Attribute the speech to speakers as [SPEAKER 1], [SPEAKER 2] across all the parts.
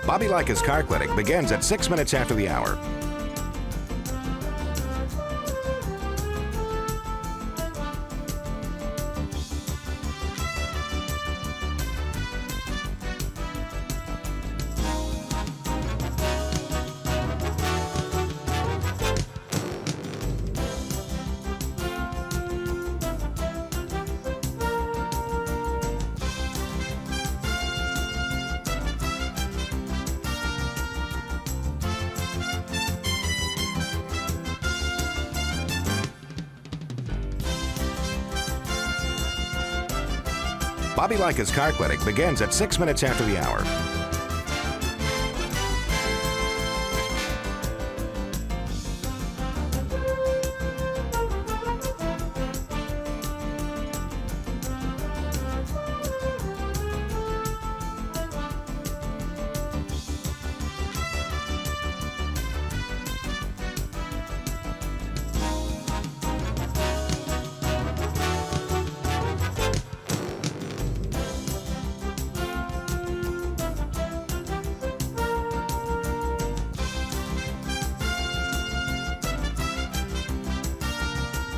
[SPEAKER 1] Bobby Likis Car Clinic begins at 6 minutes after the hour. Bobby Likis Car Clinic begins at 6 minutes after the hour.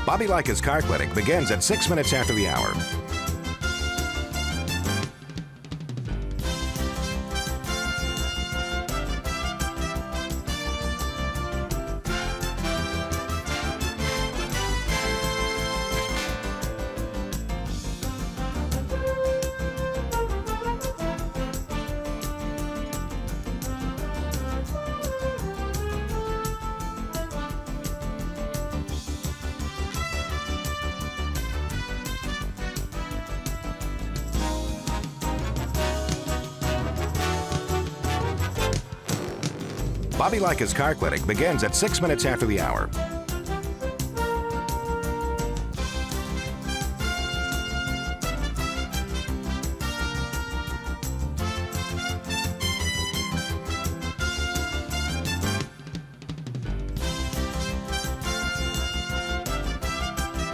[SPEAKER 1] Bobby Likis Car Clinic begins at 6 minutes after the hour. Bobby Likis Car Clinic begins at 6 minutes after the hour.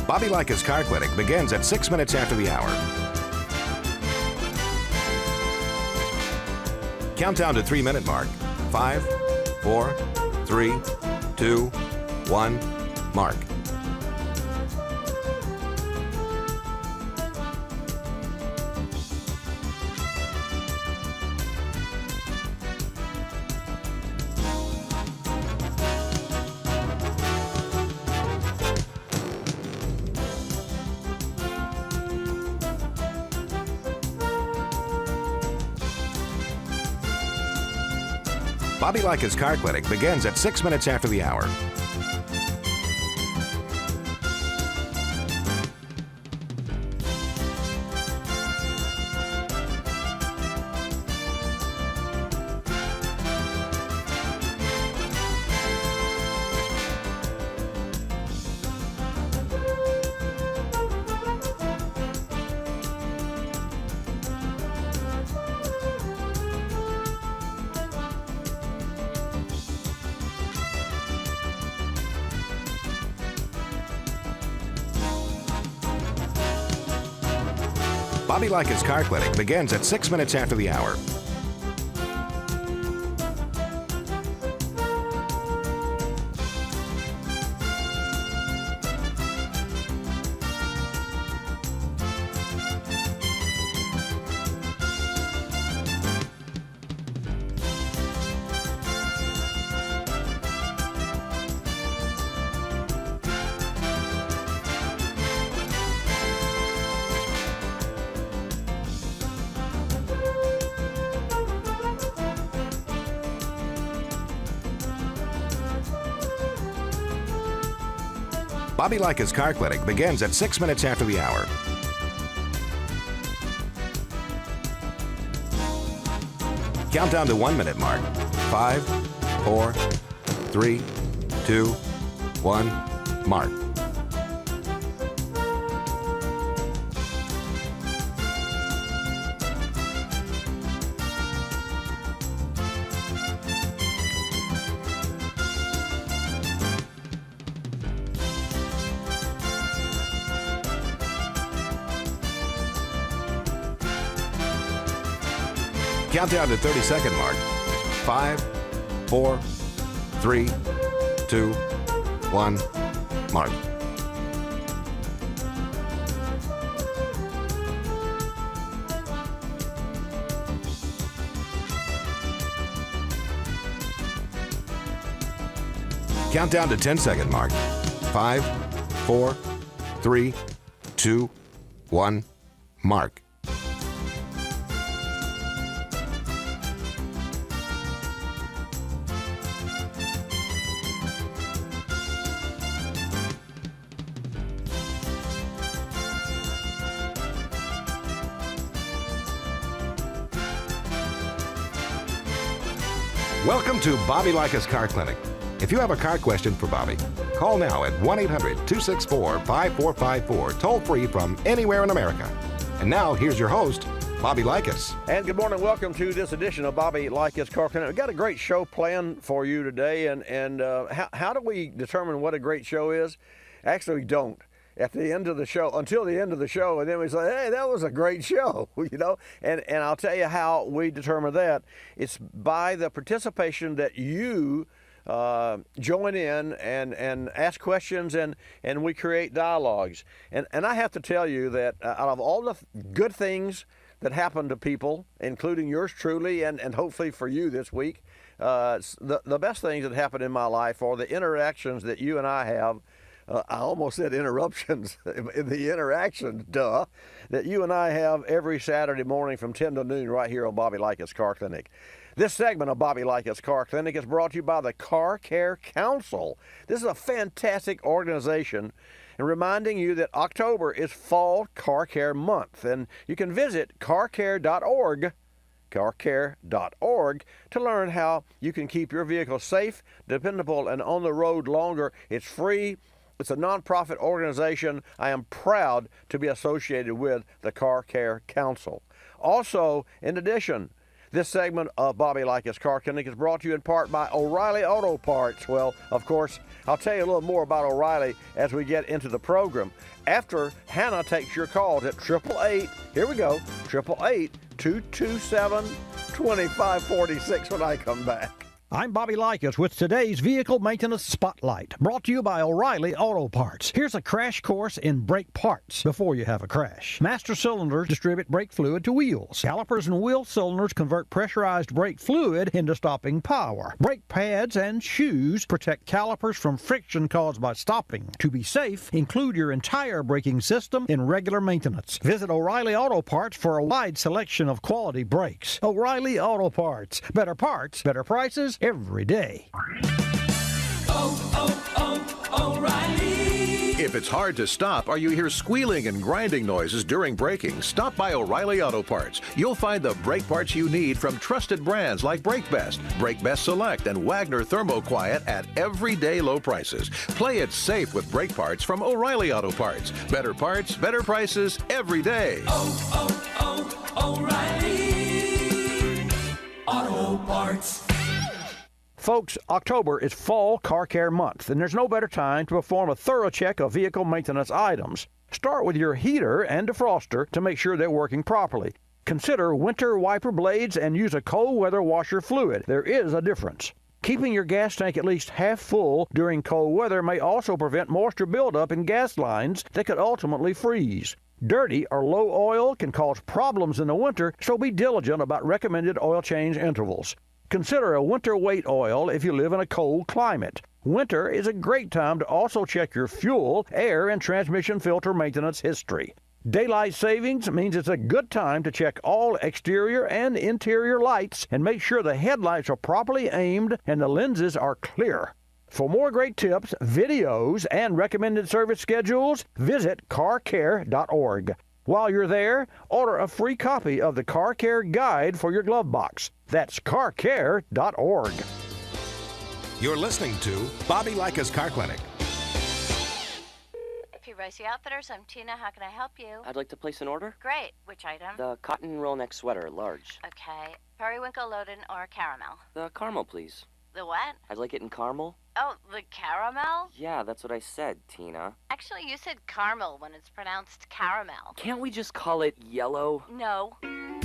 [SPEAKER 1] Bobby Likis Car Clinic begins at 6 minutes after the hour. Countdown to 3-minute mark. 5, 4, 3, 2, 1, mark. Bobby Likis Car Clinic begins at 6 minutes after the hour. Bobby Likis Car Clinic begins at 6 minutes after the hour. Bobby Likis Car Clinic begins at 6 minutes after the hour. Countdown to 1-minute mark. 5, 4, 3, 2, 1, mark. Countdown to 30-second mark. 5, 4, 3, 2, 1, mark. Count down to 10-second mark. 5, 4, 3, 2, 1, mark. Welcome to Bobby Likis Car Clinic. If you have a car question for Bobby, call now at 1-800-264-5454, toll-free from anywhere in America. And now, here's your host, Bobby Likis.
[SPEAKER 2] And good morning. Welcome to this edition of Bobby Likis Car Clinic. We've got a great show planned for you today. And how do we determine what a great show is? Actually, we don't. At the end of the show, until the end of the show, and then we say, hey, that was a great show, you know? And I'll tell you how we determine that. It's by the participation that you join in and ask questions, and we create dialogues. And I have to tell you that out of all the good things that happen to people, including yours truly, and hopefully for you this week, the best things that happen in my life are the interactions that you and I have. I almost said interruptions in the interactions, that you and I have every Saturday morning from 10 to noon right here on Bobby Likis Car Clinic. This segment of Bobby Likis Car Clinic is brought to you by the Car Care Council. This is a fantastic organization, and reminding you that October is Fall Car Care Month, and you can visit carcare.org to learn how you can keep your vehicle safe, dependable, and on the road longer. It's free. It's a nonprofit organization. I am proud to be associated with the Car Care Council. Also, in addition, this segment of Bobby Likis Car Clinic is brought to you in part by O'Reilly Auto Parts. Well, of course, I'll tell you a little more about O'Reilly as we get into the program. After Hannah takes your calls at 888, here we go, 888-227-2546 when I come back.
[SPEAKER 3] I'm Bobby Likis with today's Vehicle Maintenance Spotlight, brought to you by O'Reilly Auto Parts. Here's a crash course in brake parts before you have a crash. Master cylinders distribute brake fluid to wheels. Calipers and wheel cylinders convert pressurized brake fluid into stopping power. Brake pads and shoes protect calipers from friction caused by stopping. To be safe, include your entire braking system in regular maintenance. Visit O'Reilly Auto Parts for a wide selection of quality brakes. O'Reilly Auto Parts. Better parts, better prices, every day.
[SPEAKER 4] O'Reilly. If it's hard to stop or you hear squealing and grinding noises during braking, stop by O'Reilly Auto Parts. You'll find the brake parts you need from trusted brands like Brake Best Select, and Wagner Thermo-Quiet at everyday low prices. Play it safe with brake parts from O'Reilly Auto Parts. Better parts, better prices, every day.
[SPEAKER 5] O'Reilly Auto Parts.
[SPEAKER 3] Folks, October is Fall Car Care Month, and there's no better time to perform a thorough check of vehicle maintenance items. Start with your heater and defroster to make sure they're working properly. Consider winter wiper blades and use a cold weather washer fluid. There is a difference. Keeping your gas tank at least half full during cold weather may also prevent moisture buildup in gas lines that could ultimately freeze. Dirty or low oil can cause problems in the winter, so be diligent about recommended oil change intervals. Consider a winter weight oil if you live in a cold climate. Winter is a great time to also check your fuel, air, and transmission filter maintenance history. Daylight savings means it's a good time to check all exterior and interior lights and make sure the headlights are properly aimed and the lenses are clear. For more great tips, videos, and recommended service schedules, visit carcare.org. While you're there, order a free copy of the Car Care Guide for your glove box. That's carcare.org.
[SPEAKER 1] You're listening to Bobby Likis Car Clinic.
[SPEAKER 6] Ricey Outfitters, I'm Tina. How can I help you?
[SPEAKER 7] I'd like to place an order.
[SPEAKER 6] Great. Which item?
[SPEAKER 7] The cotton roll neck sweater, large.
[SPEAKER 6] Okay. Periwinkle, loaded, or caramel?
[SPEAKER 7] The caramel, please.
[SPEAKER 6] The what?
[SPEAKER 7] I'd like it in caramel.
[SPEAKER 6] Oh, the caramel?
[SPEAKER 7] Yeah, that's what I said, Tina.
[SPEAKER 6] Actually, you said caramel when it's pronounced caramel.
[SPEAKER 7] Can't we just call it yellow?
[SPEAKER 6] No.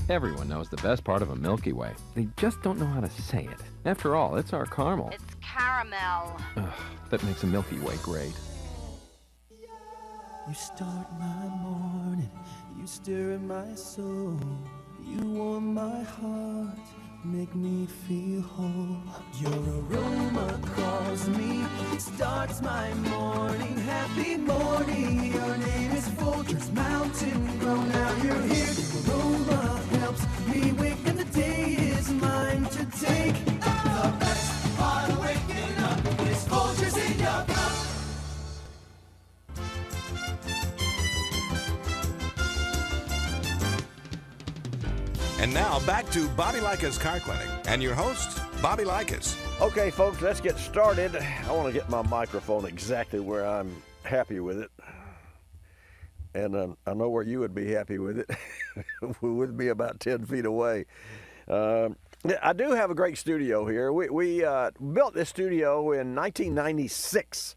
[SPEAKER 8] Everyone knows the best part of a Milky Way. They just don't know how to say it. After all, it's our caramel.
[SPEAKER 6] It's caramel.
[SPEAKER 8] Ugh, that makes a Milky Way great.
[SPEAKER 5] You start my morning, you stir in my soul, you warm my heart, make me feel whole. Your aroma calls me, it starts my morning, happy morning. Your name is Folgers Mountain Grow. Now you're here, your aroma helps me wake, and the day is mine to take. The best part of waking up is Folgers in your cup.
[SPEAKER 1] And now back to Bobby Likis Car Clinic and your host, Bobby Likis.
[SPEAKER 2] Okay, folks, let's get started. I want to get my microphone exactly where I'm happy with it. And I know where you would be happy with it. We would be about 10 feet away. I do have a great studio here. We built this studio in 1996.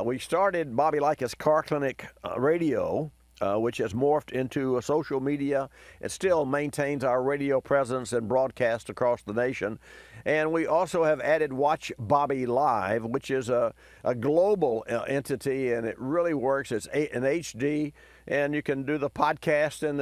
[SPEAKER 2] We started Bobby Likis Car Clinic Radio, which has morphed into a social media. It still maintains our radio presence and broadcast across the nation. And we also have added Watch Bobby Live, which is a global entity, and it really works. It's in HD, and you can do the podcast and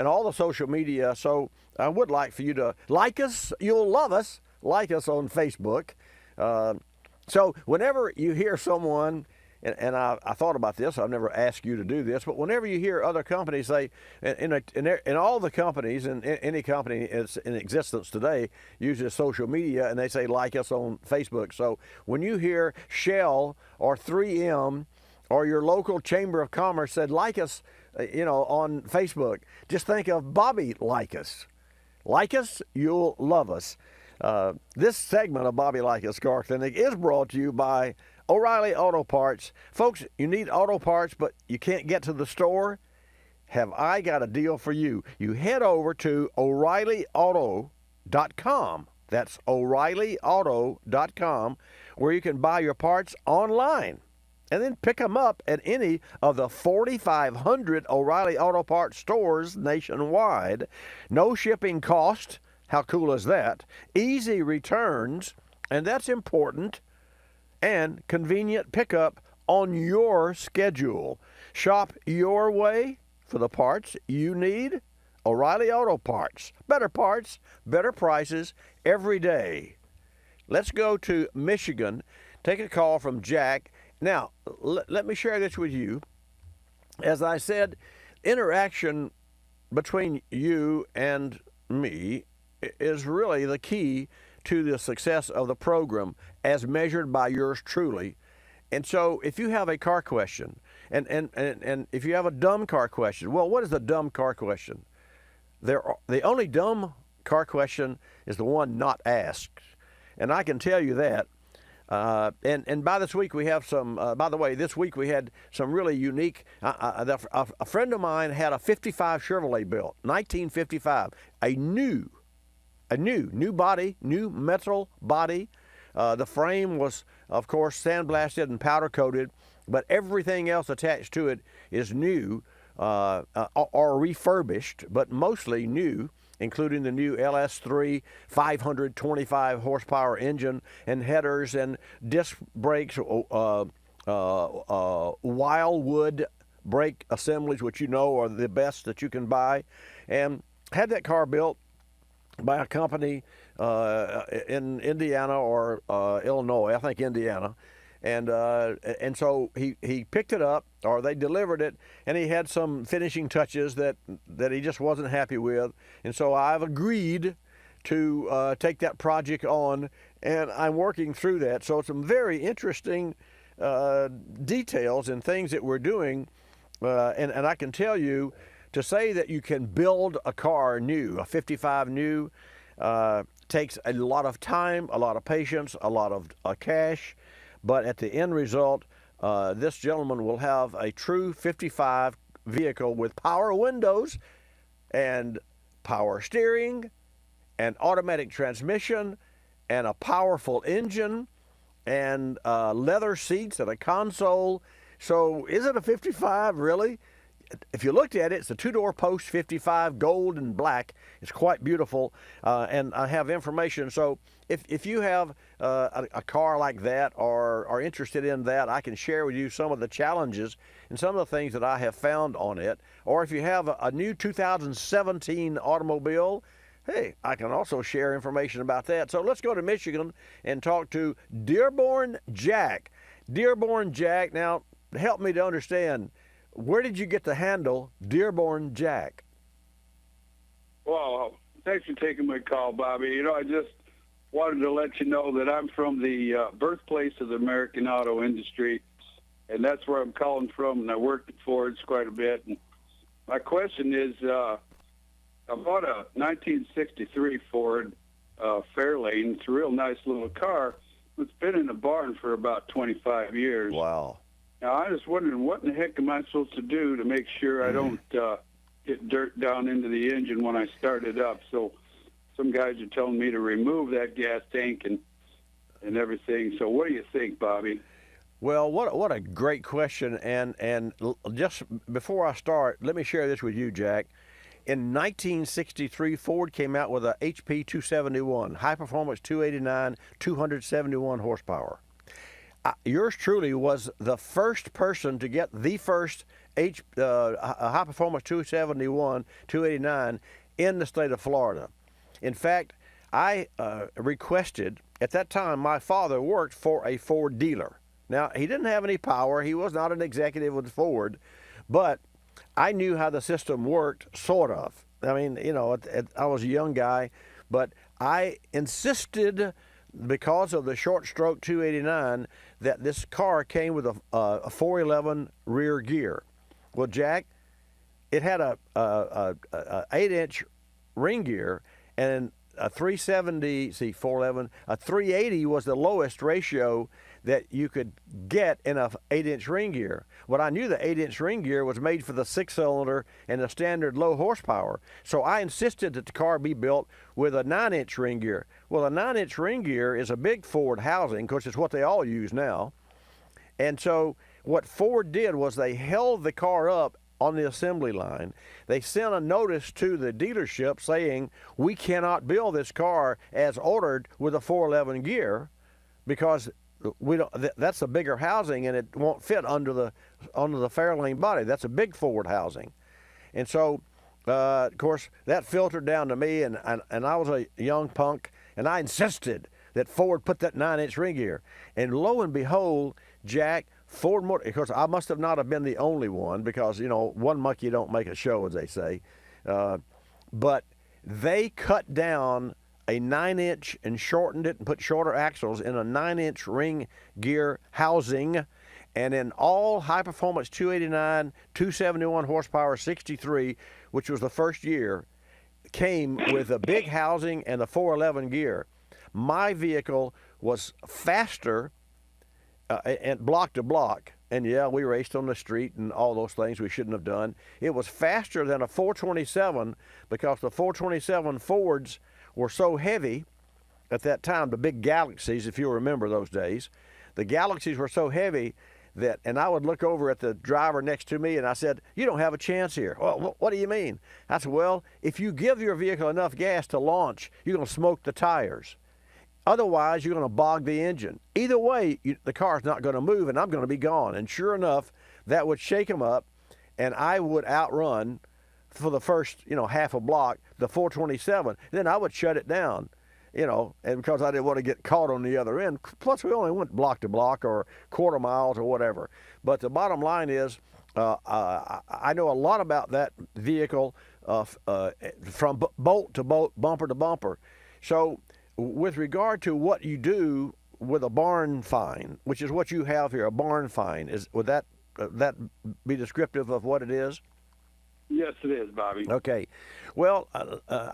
[SPEAKER 2] all the social media. So I would like for you to like us. You'll love us. Like us on Facebook. So whenever you hear someone, and I thought about this, I've never asked you to do this, but whenever you hear other companies say, in all the companies, and any company is in existence today uses social media, and they say like us on Facebook. So when you hear Shell or 3M or your local Chamber of Commerce said like us, on Facebook, just think of Bobby Likis. Like us, you'll love us. This segment of Bobby Likis Car Clinic is brought to you by O'Reilly Auto Parts. Folks, you need auto parts, but you can't get to the store? Have I got a deal for you? You head over to O'ReillyAuto.com. That's O'ReillyAuto.com, where you can buy your parts online and then pick them up at any of the 4,500 O'Reilly Auto Parts stores nationwide. No shipping cost. How cool is that? Easy returns, and that's important, and convenient pickup on your schedule. Shop your way for the parts you need. O'Reilly Auto Parts. Better parts, better prices every day. Let's go to Michigan. Take a call from Jack. Now, let me share this with you. As I said, interaction between you and me is really the key to the success of the program as measured by yours truly. And so if you have a car question, and if you have a dumb car question, well, what is the dumb car question? The only dumb car question is the one not asked. And I can tell you that. And by this week we have some, by the way, this week we had some really unique, a friend of mine had a 55 Chevrolet built, 1955, a new body, new metal body. The frame was, of course, sandblasted and powder coated, but everything else attached to it is new or refurbished, but mostly new, including the new LS3 525 horsepower engine and headers and disc brakes, Wildwood brake assemblies, which you know are the best that you can buy, and had that car built by a company in Indiana or Illinois, I think Indiana, and so he picked it up, or they delivered it, and he had some finishing touches that he just wasn't happy with, and so I've agreed to take that project on, and I'm working through that. So some very interesting details and things that we're doing, and I can tell you, to say that you can build a car new, a 55 new, takes a lot of time, a lot of patience, a lot of cash, but at the end result, this gentleman will have a true 55 vehicle with power windows and power steering and automatic transmission and a powerful engine and leather seats and a console. So is it a 55 really? if you looked at it, it's a two-door post 55, gold and black. It's quite beautiful, and I have information. So if you have a car like that or are interested in that, I can share with you some of the challenges and some of the things that I have found on it. Or if you have a new 2017 automobile, hey, I can also share information about that. So let's go to Michigan and talk to Dearborn Jack. Dearborn Jack, now help me to understand, where did you get the handle Dearborn Jack?
[SPEAKER 9] Well, thanks for taking my call, Bobby. You know, I just wanted to let you know that I'm from the birthplace of the American auto industry, and that's where I'm calling from, and I worked at Ford's quite a bit. And my question is, I bought a 1963 Ford Fairlane. It's a real nice little car. It's been in a barn for about 25 years.
[SPEAKER 2] Wow.
[SPEAKER 9] Now, I was wondering, what in the heck am I supposed to do to make sure I don't get dirt down into the engine when I start it up? So some guys are telling me to remove that gas tank and everything. So what do you think, Bobby?
[SPEAKER 2] Well, what a great question. And just before I start, let me share this with you, Jack. In 1963, Ford came out with a HP 271, high performance 289, 271 horsepower. Yours truly was the first person to get the first high performance 271, 289 in the state of Florida. In fact, I requested, at that time, my father worked for a Ford dealer. Now, he didn't have any power. He was not an executive with Ford, but I knew how the system worked, sort of. I mean, you know, I was a young guy, but I insisted, because of the short stroke 289, that this car came with a 411 rear gear. Well, Jack, it had a 8-inch ring gear and a 370, see, 411, a 380 was the lowest ratio that you could get in a 8-inch ring gear. Well, I knew the 8-inch ring gear was made for the 6-cylinder and the standard low horsepower. So I insisted that the car be built with a 9-inch ring gear. Well, a 9-inch ring gear is a big Ford housing, because it's what they all use now. And so what Ford did was they held the car up on the assembly line. They sent a notice to the dealership saying, we cannot build this car as ordered with a 411 gear, because we don't. That's a bigger housing and it won't fit under the Fairlane body. That's a big Ford housing. And so, of course, that filtered down to me, and I was a young punk, and I insisted that Ford put that 9-inch ring gear. And lo and behold, Jack, Ford Motor, because I must have not have been the only one, because, you know, one monkey don't make a show, as they say. But they cut down a 9-inch and shortened it and put shorter axles in a 9-inch ring gear housing. And in all high-performance 289, 271 horsepower 63, which was the first year, came with a big housing and a 411 gear. My vehicle was faster and block to block. And yeah, we raced on the street and all those things we shouldn't have done. It was faster than a 427, because the 427 Fords were so heavy at that time, the big Galaxies, if you remember those days. The Galaxies were so heavy that, and I would look over at the driver next to me and I said, you don't have a chance here. Well, what do you mean? I said, well, if you give your vehicle enough gas to launch, you're going to smoke the tires. Otherwise, you're going to bog the engine. Either way, the car's not going to move and I'm going to be gone. And sure enough, that would shake them up, and I would outrun, for the first, half a block, the 427. Then I would shut it down, and because I didn't want to get caught on the other end. Plus, we only went block to block or quarter miles or whatever. But the bottom line is, I know a lot about that vehicle from bolt to bolt, bumper to bumper. So with regard to what you do with a barn find, which is what you have here, a barn find, would that be descriptive of what it is?
[SPEAKER 9] Yes, it is, Bobby.
[SPEAKER 2] Okay. Well,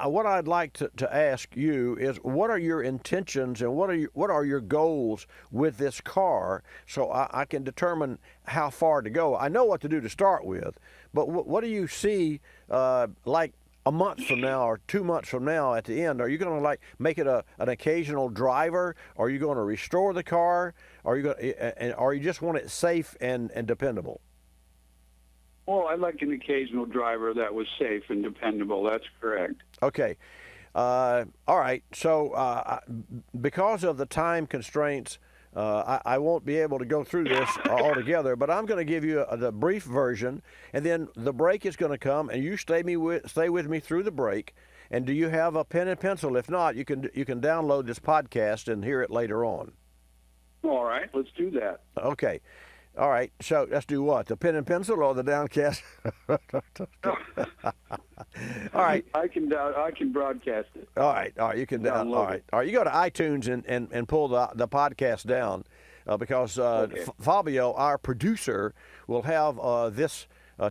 [SPEAKER 2] what I'd like to ask you is, what are your intentions and what are your goals with this car, so I can determine how far to go. I know what to do to start with, but what do you see like a month from now or 2 months from now at the end? Are you going to make it an occasional driver? Are you going to restore the car? Or you just want it safe and dependable?
[SPEAKER 9] Well, I like an occasional driver that was safe and dependable. That's correct.
[SPEAKER 2] Okay. All right. So because of the time constraints, I won't be able to go through this altogether, but I'm going to give you the brief version, and then the break is going to come, and you stay with me through the break. And do you have a pen and pencil? If not, you can download this podcast and hear it later on.
[SPEAKER 9] All right, let's do that.
[SPEAKER 2] Okay. All right. So let's do what? The pen and pencil or the downcast? All right.
[SPEAKER 9] I can broadcast it.
[SPEAKER 2] All right. You can download. All right.
[SPEAKER 9] it.
[SPEAKER 2] All right. You go to iTunes and pull the podcast down because
[SPEAKER 9] Okay.
[SPEAKER 2] Fabio, our producer, will have this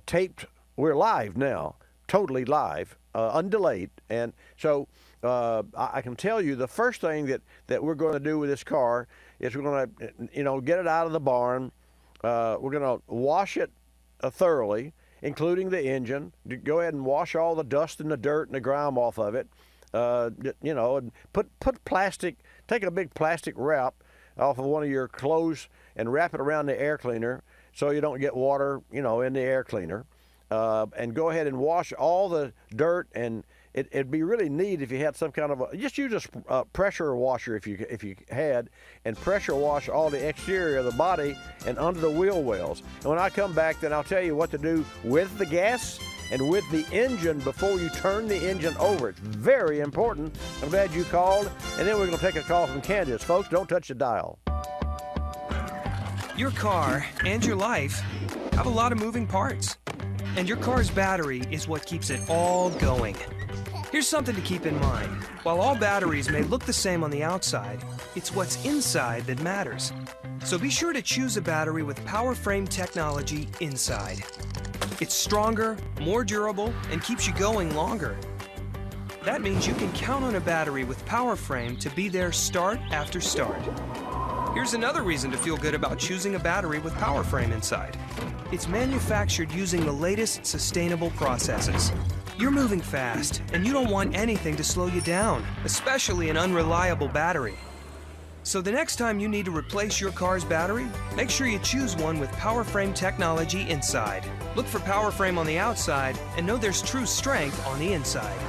[SPEAKER 2] taped. We're live now, totally live, undelayed, and so I can tell you the first thing that we're going to do with this car is we're going to get it out of the barn. We're going to wash it thoroughly, including the engine. Go ahead and wash all the dust and the dirt and the grime off of it. And put plastic. Take a big plastic wrap off of one of your clothes and wrap it around the air cleaner so you don't get water, in the air cleaner. And go ahead and wash all the dirt, and it'd be really neat if you had some kind of just use a pressure washer if you had, and pressure wash all the exterior of the body and under the wheel wells. And when I come back, then I'll tell you what to do with the gas and with the engine before you turn the engine over. It's very important. I'm glad you called. And then we're going to take a call from Candace. Folks, don't touch the dial.
[SPEAKER 10] Your car and your life have a lot of moving parts. And your car's battery is what keeps it all going. Here's something to keep in mind. While all batteries may look the same on the outside, it's what's inside that matters. So be sure to choose a battery with power frame technology inside. It's stronger, more durable, and keeps you going longer. That means you can count on a battery with power frame to be there start after start. Here's another reason to feel good about choosing a battery with power frame inside. It's manufactured using the latest sustainable processes. You're moving fast, and you don't want anything to slow you down, especially an unreliable battery. So the next time you need to replace your car's battery, make sure you choose one with power frame technology inside. Look for power frame on the outside, and know there's true strength on the inside.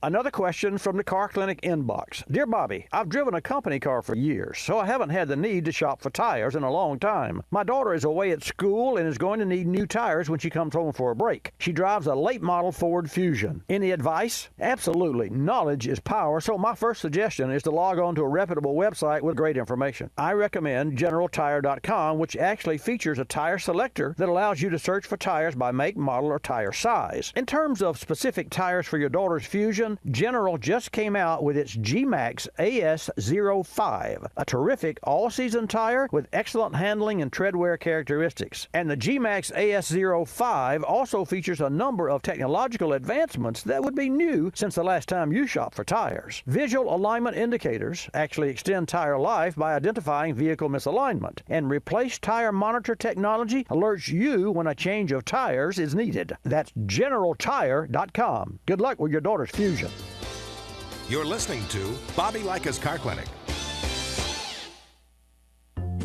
[SPEAKER 3] Another question from the Car Clinic inbox. Dear Bobby, I've driven a company car for years, so I haven't had the need to shop for tires in a long time. My daughter is away at school and is going to need new tires when she comes home for a break. She drives a late model Ford Fusion. Any advice? Absolutely. Knowledge is power, so my first suggestion is to log on to a reputable website with great information. I recommend GeneralTire.com, which actually features a tire selector that allows you to search for tires by make, model, or tire size. In terms of specific tires for your daughter's Fusion, General just came out with its G-Max AS05, a terrific all-season tire with excellent handling and tread wear characteristics. And the G-Max AS05 also features a number of technological advancements that would be new since the last time you shopped for tires. Visual alignment indicators actually extend tire life by identifying vehicle misalignment, and Replace Tire Monitor technology alerts you when a change of tires is needed. That's GeneralTire.com. Good luck with your daughter's Fusion.
[SPEAKER 1] You're listening to Bobby Likis Car Clinic.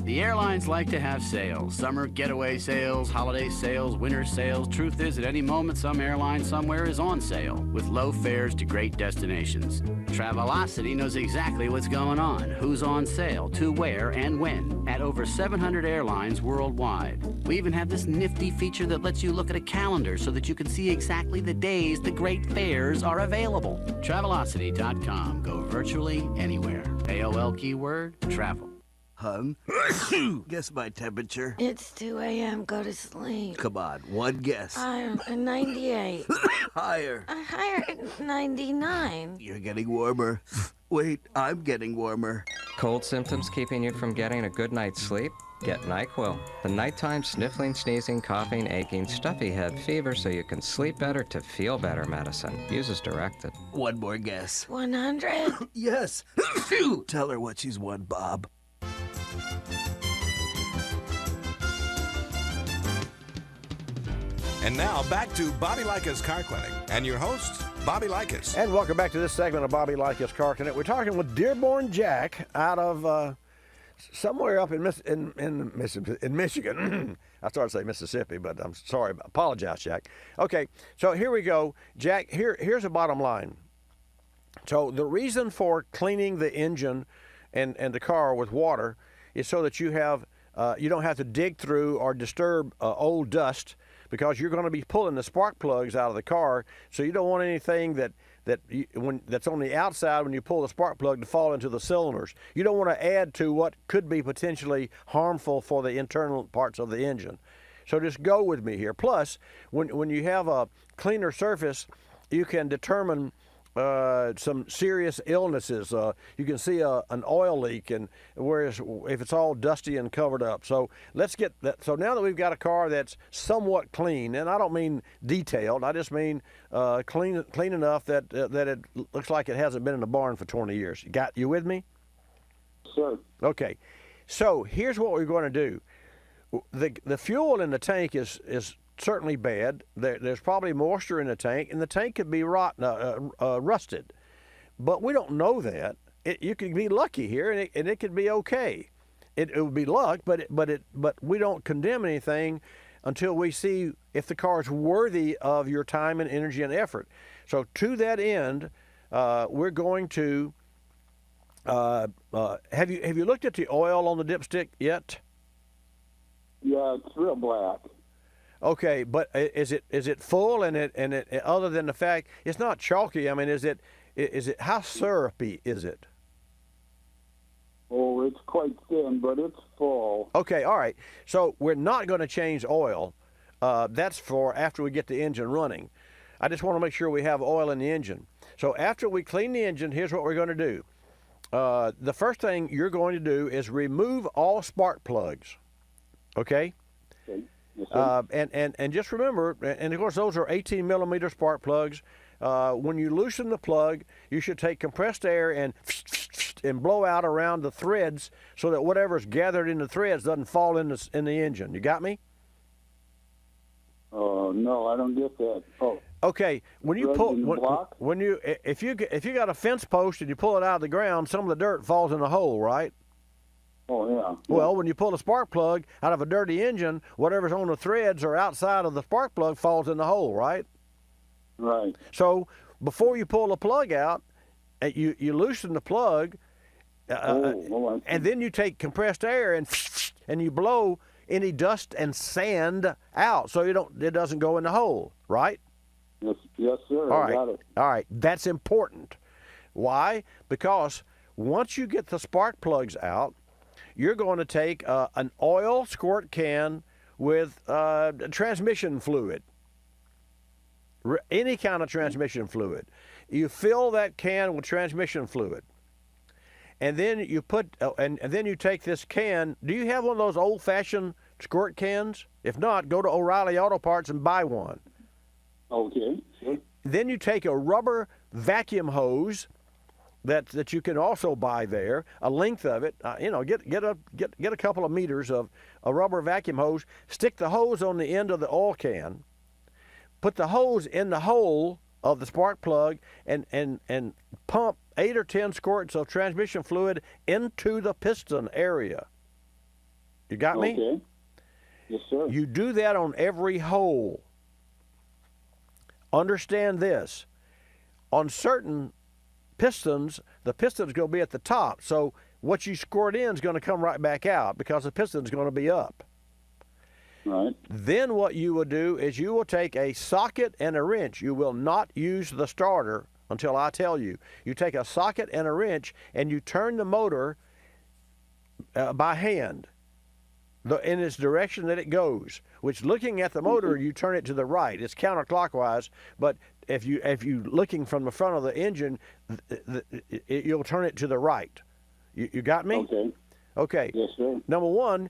[SPEAKER 11] The airlines like to have sales. Summer getaway sales, holiday sales, winter sales. Truth is, at any moment, some airline somewhere is on sale with low fares to great destinations. Travelocity knows exactly what's going on, who's on sale, to where, and when, at over 700 airlines worldwide. We even have this nifty feature that lets you look at a calendar so that you can see exactly the days the great fares are available. Travelocity.com. Go virtually anywhere. AOL keyword, travel.
[SPEAKER 12] Hun, guess my temperature.
[SPEAKER 13] It's 2 a.m. Go to sleep.
[SPEAKER 12] Come on, one guess.
[SPEAKER 13] I'm 98.
[SPEAKER 12] Higher.
[SPEAKER 13] Higher, 99.
[SPEAKER 12] You're getting warmer. Wait, I'm getting warmer.
[SPEAKER 14] Cold symptoms keeping you from getting a good night's sleep? Get NyQuil, the nighttime sniffling, sneezing, coughing, aching, stuffy head, fever so you can sleep better to feel better medicine. Use as directed.
[SPEAKER 12] One more guess.
[SPEAKER 13] 100?
[SPEAKER 12] Yes. Tell her what she's won, Bob.
[SPEAKER 1] And now back to Bobby Likis Car Clinic and your host, Bobby Likis.
[SPEAKER 2] And welcome back to this segment of Bobby Likis Car Clinic. We're talking with Dearborn Jack out of somewhere up in Michigan. I started to say Mississippi, but I'm sorry. Apologize, Jack. Okay, so here we go, Jack. Here's the bottom line. So the reason for cleaning the engine and the car with water is so that you don't have to dig through or disturb old dust, because you're going to be pulling the spark plugs out of the car. So you don't want anything that's on the outside when you pull the spark plug to fall into the cylinders. You don't want to add to what could be potentially harmful for the internal parts of the engine. So just go with me here. Plus, when you have a cleaner surface, you can determine some serious illnesses. You can see an oil leak, and whereas if it's all dusty and covered up. So let's get that. So now that we've got a car that's somewhat clean, and I don't mean detailed, I just mean clean enough that it looks like it hasn't been in the barn for 20 years. You with me?
[SPEAKER 9] Sure.
[SPEAKER 2] Okay. So here's what we're going to do. The fuel in the tank is certainly bad. There's probably moisture in the tank, and the tank could be rusted. But we don't know that. You could be lucky here, and it could be okay. It would be luck, but we don't condemn anything until we see if the car is worthy of your time and energy and effort. So to that end, we're going to have you looked at the oil on the dipstick yet?
[SPEAKER 9] Yeah, it's real black.
[SPEAKER 2] Okay, but is it full, and it other than the fact it's not chalky? I mean, is it how syrupy is it?
[SPEAKER 9] Oh, it's quite thin, but it's full.
[SPEAKER 2] Okay, all right. So we're not going to change oil. That's for after we get the engine running. I just want to make sure we have oil in the engine. So after we clean the engine, here's what we're going to do. The first thing you're going to do is remove all spark plugs. Okay. And just remember, and of course those are 18 millimeter spark plugs. When you loosen the plug, you should take compressed air and blow out around the threads so that whatever's gathered in the threads doesn't fall in the engine. You got me?
[SPEAKER 9] Oh no, I don't get that. Oh.
[SPEAKER 2] Okay, when you pull, if you got a fence post and you pull it out of the ground, some of the dirt falls in the hole, right?
[SPEAKER 9] Oh, yeah.
[SPEAKER 2] Well, when you pull a spark plug out of a dirty engine, whatever's on the threads or outside of the spark plug falls in the hole, right?
[SPEAKER 9] Right.
[SPEAKER 2] So before you pull the plug out, you loosen the plug, and then you take compressed air and you blow any dust and sand out so it doesn't go in the hole, right?
[SPEAKER 9] Yes, sir.
[SPEAKER 2] All right.
[SPEAKER 9] Got it.
[SPEAKER 2] All right. That's important. Why? Because once you get the spark plugs out, you're going to take an oil squirt can with transmission fluid, any kind of transmission fluid. You fill that can with transmission fluid, and then you put and then you take this can. Do you have one of those old-fashioned squirt cans? If not, go to O'Reilly Auto Parts and buy one.
[SPEAKER 9] Okay. Sure.
[SPEAKER 2] Then you take a rubber vacuum hose that you can also buy there, a length of it. Get a couple of meters of a rubber vacuum hose. Stick the hose on the end of the oil can. Put the hose in the hole of the spark plug and pump 8 or 10 squirts of transmission fluid into the piston area. You got me?
[SPEAKER 9] Okay. Yes, sir.
[SPEAKER 2] You do that on every hole. Understand this. On certain pistons, the piston's going to be at the top. So what you squirt in is going to come right back out because the piston's going to be up.
[SPEAKER 9] Right.
[SPEAKER 2] Then what you will do is you will take a socket and a wrench. You will not use the starter until I tell you. You take a socket and a wrench and you turn the motor by hand in its direction that it goes, which looking at the motor, you turn it to the right. It's counterclockwise, but if you looking from the front of the engine, you'll turn it to the right. You got me?
[SPEAKER 9] Okay.
[SPEAKER 2] Okay.
[SPEAKER 9] Yes, sir.
[SPEAKER 2] Number one,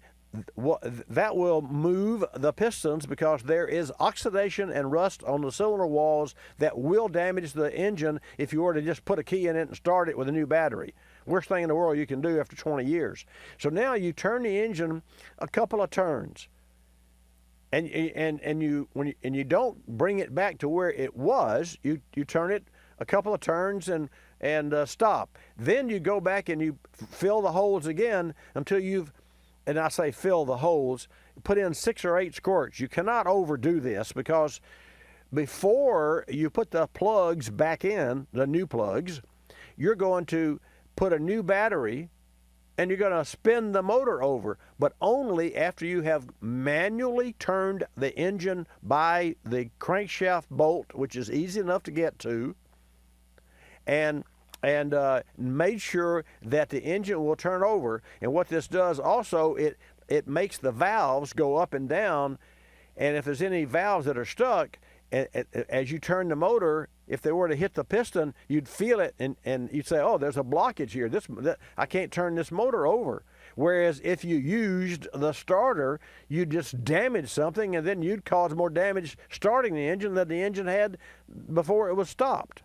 [SPEAKER 2] that will move the pistons because there is oxidation and rust on the cylinder walls that will damage the engine if you were to just put a key in it and start it with a new battery. Worst thing in the world you can do after 20 years. So now you turn the engine a couple of turns, and you don't bring it back to where it was. You turn it a couple of turns and stop. Then you go back and you fill the holes again until you've, and I say fill the holes, put in 6 or 8 squirts. You cannot overdo this, because before you put the plugs back in, the new plugs, you're going to put a new battery and you're going to spin the motor over, but only after you have manually turned the engine by the crankshaft bolt, which is easy enough to get to, and made sure that the engine will turn over. And what this does also, it makes the valves go up and down, and if there's any valves that are stuck, as you turn the motor, if they were to hit the piston, you'd feel it, and you'd say, oh, there's a blockage here. I can't turn this motor over. Whereas if you used the starter, you'd just damage something, and then you'd cause more damage starting the engine than the engine had before it was stopped.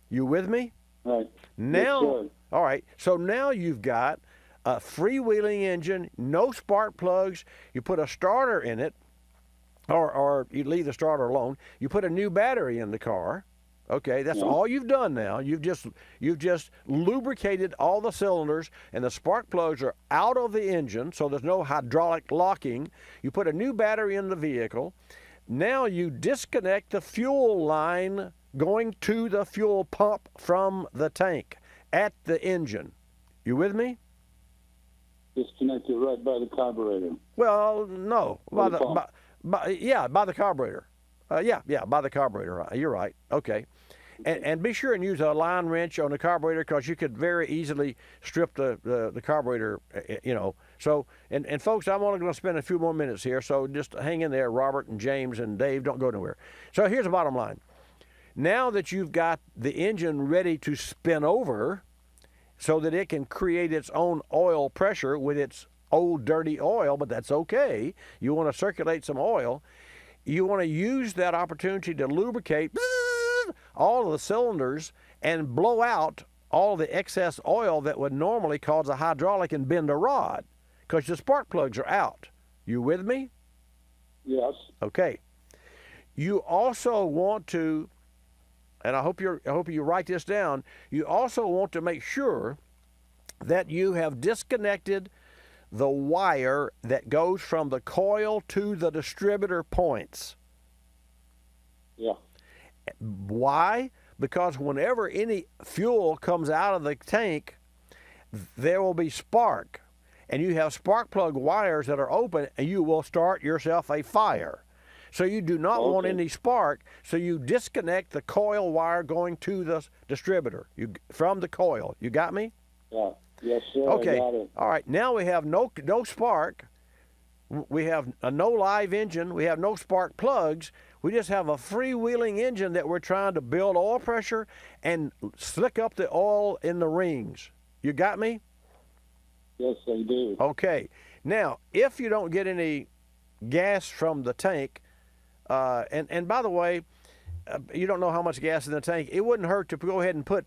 [SPEAKER 2] You with me?
[SPEAKER 9] Right.
[SPEAKER 2] Now, all right, so now you've got a freewheeling engine, no spark plugs. You put a starter in it, or you leave the starter alone. You put a new battery in the car. Okay, that's all you've done now. You've just lubricated all the cylinders, and the spark plugs are out of the engine, so there's no hydraulic locking. You put a new battery in the vehicle. Now you disconnect the fuel line going to the fuel pump from the tank at the engine. You with me?
[SPEAKER 9] Disconnected right by the carburetor.
[SPEAKER 2] Well, no, by the carburetor. By the carburetor. You're right. Okay. And be sure and use a line wrench on the carburetor, because you could very easily strip the carburetor, So, and folks, I'm only going to spend a few more minutes here, so just hang in there, Robert and James and Dave. Don't go nowhere. So here's the bottom line. Now that you've got the engine ready to spin over so that it can create its own oil pressure with its old dirty oil, but that's okay. You want to circulate some oil. You want to use that opportunity to lubricate all of the cylinders and blow out all the excess oil that would normally cause a hydraulic and bend a rod, because the spark plugs are out. You with me?
[SPEAKER 9] Yes.
[SPEAKER 2] Okay. You also want to, and I hope you write this down, you also want to make sure that you have disconnected the wire that goes from the coil to the distributor points.
[SPEAKER 9] Yeah.
[SPEAKER 2] Why? Because whenever any fuel comes out of the tank, there will be spark, and you have spark plug wires that are open, and you will start yourself a fire. So you do not want any spark, so you disconnect the coil wire going to the distributor from the coil. You got me?
[SPEAKER 9] Yeah. Yes, sir.
[SPEAKER 2] Okay.
[SPEAKER 9] I got it.
[SPEAKER 2] All right. Now we have no spark. We have a no live engine. We have no spark plugs. We just have a freewheeling engine that we're trying to build oil pressure and slick up the oil in the rings. You got me?
[SPEAKER 9] Yes, I do.
[SPEAKER 2] Okay. Now, if you don't get any gas from the tank, and by the way, you don't know how much gas in the tank. It wouldn't hurt to go ahead and put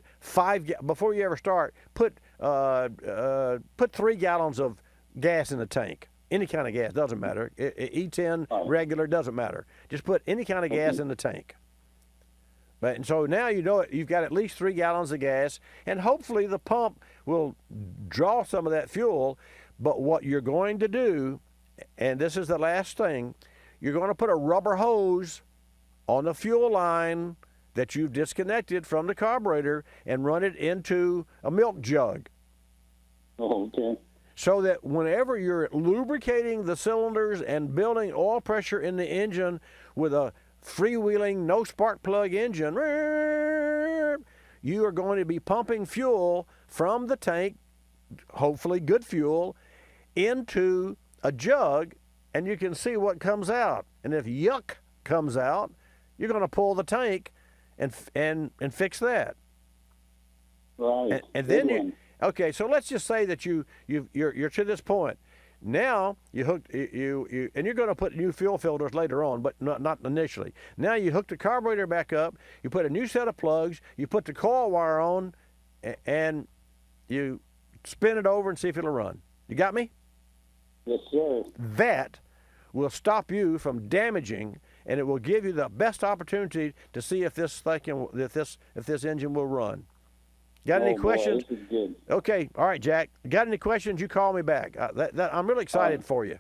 [SPEAKER 2] before you ever start. Put 3 gallons of gas in the tank. Any kind of gas, doesn't matter. E10, regular, doesn't matter. Just put any kind of gas in the tank. And so now you know you've got at least 3 gallons of gas, and hopefully the pump will draw some of that fuel. But what you're going to do, and this is the last thing, you're going to put a rubber hose on the fuel line that you've disconnected from the carburetor and run it into a milk jug.
[SPEAKER 9] Oh, okay.
[SPEAKER 2] So that whenever you're lubricating the cylinders and building oil pressure in the engine with a freewheeling, no spark plug engine, you are going to be pumping fuel from the tank, hopefully good fuel, into a jug, and you can see what comes out. And if yuck comes out, you're going to pull the tank and fix that.
[SPEAKER 9] Right.
[SPEAKER 2] And then okay, so let's just say that you're to this point. Now and you're going to put new fuel filters later on, but not initially. Now you hook the carburetor back up, you put a new set of plugs, you put the coil wire on, and you spin it over and see if it'll run. You got me?
[SPEAKER 9] Yes, sir.
[SPEAKER 2] That will stop you from damaging
[SPEAKER 3] and it will give you the best opportunity to see if this engine will run. Got any questions?
[SPEAKER 9] This is good.
[SPEAKER 3] Okay, all right, Jack. Got any questions? You call me back. I'm really excited for you.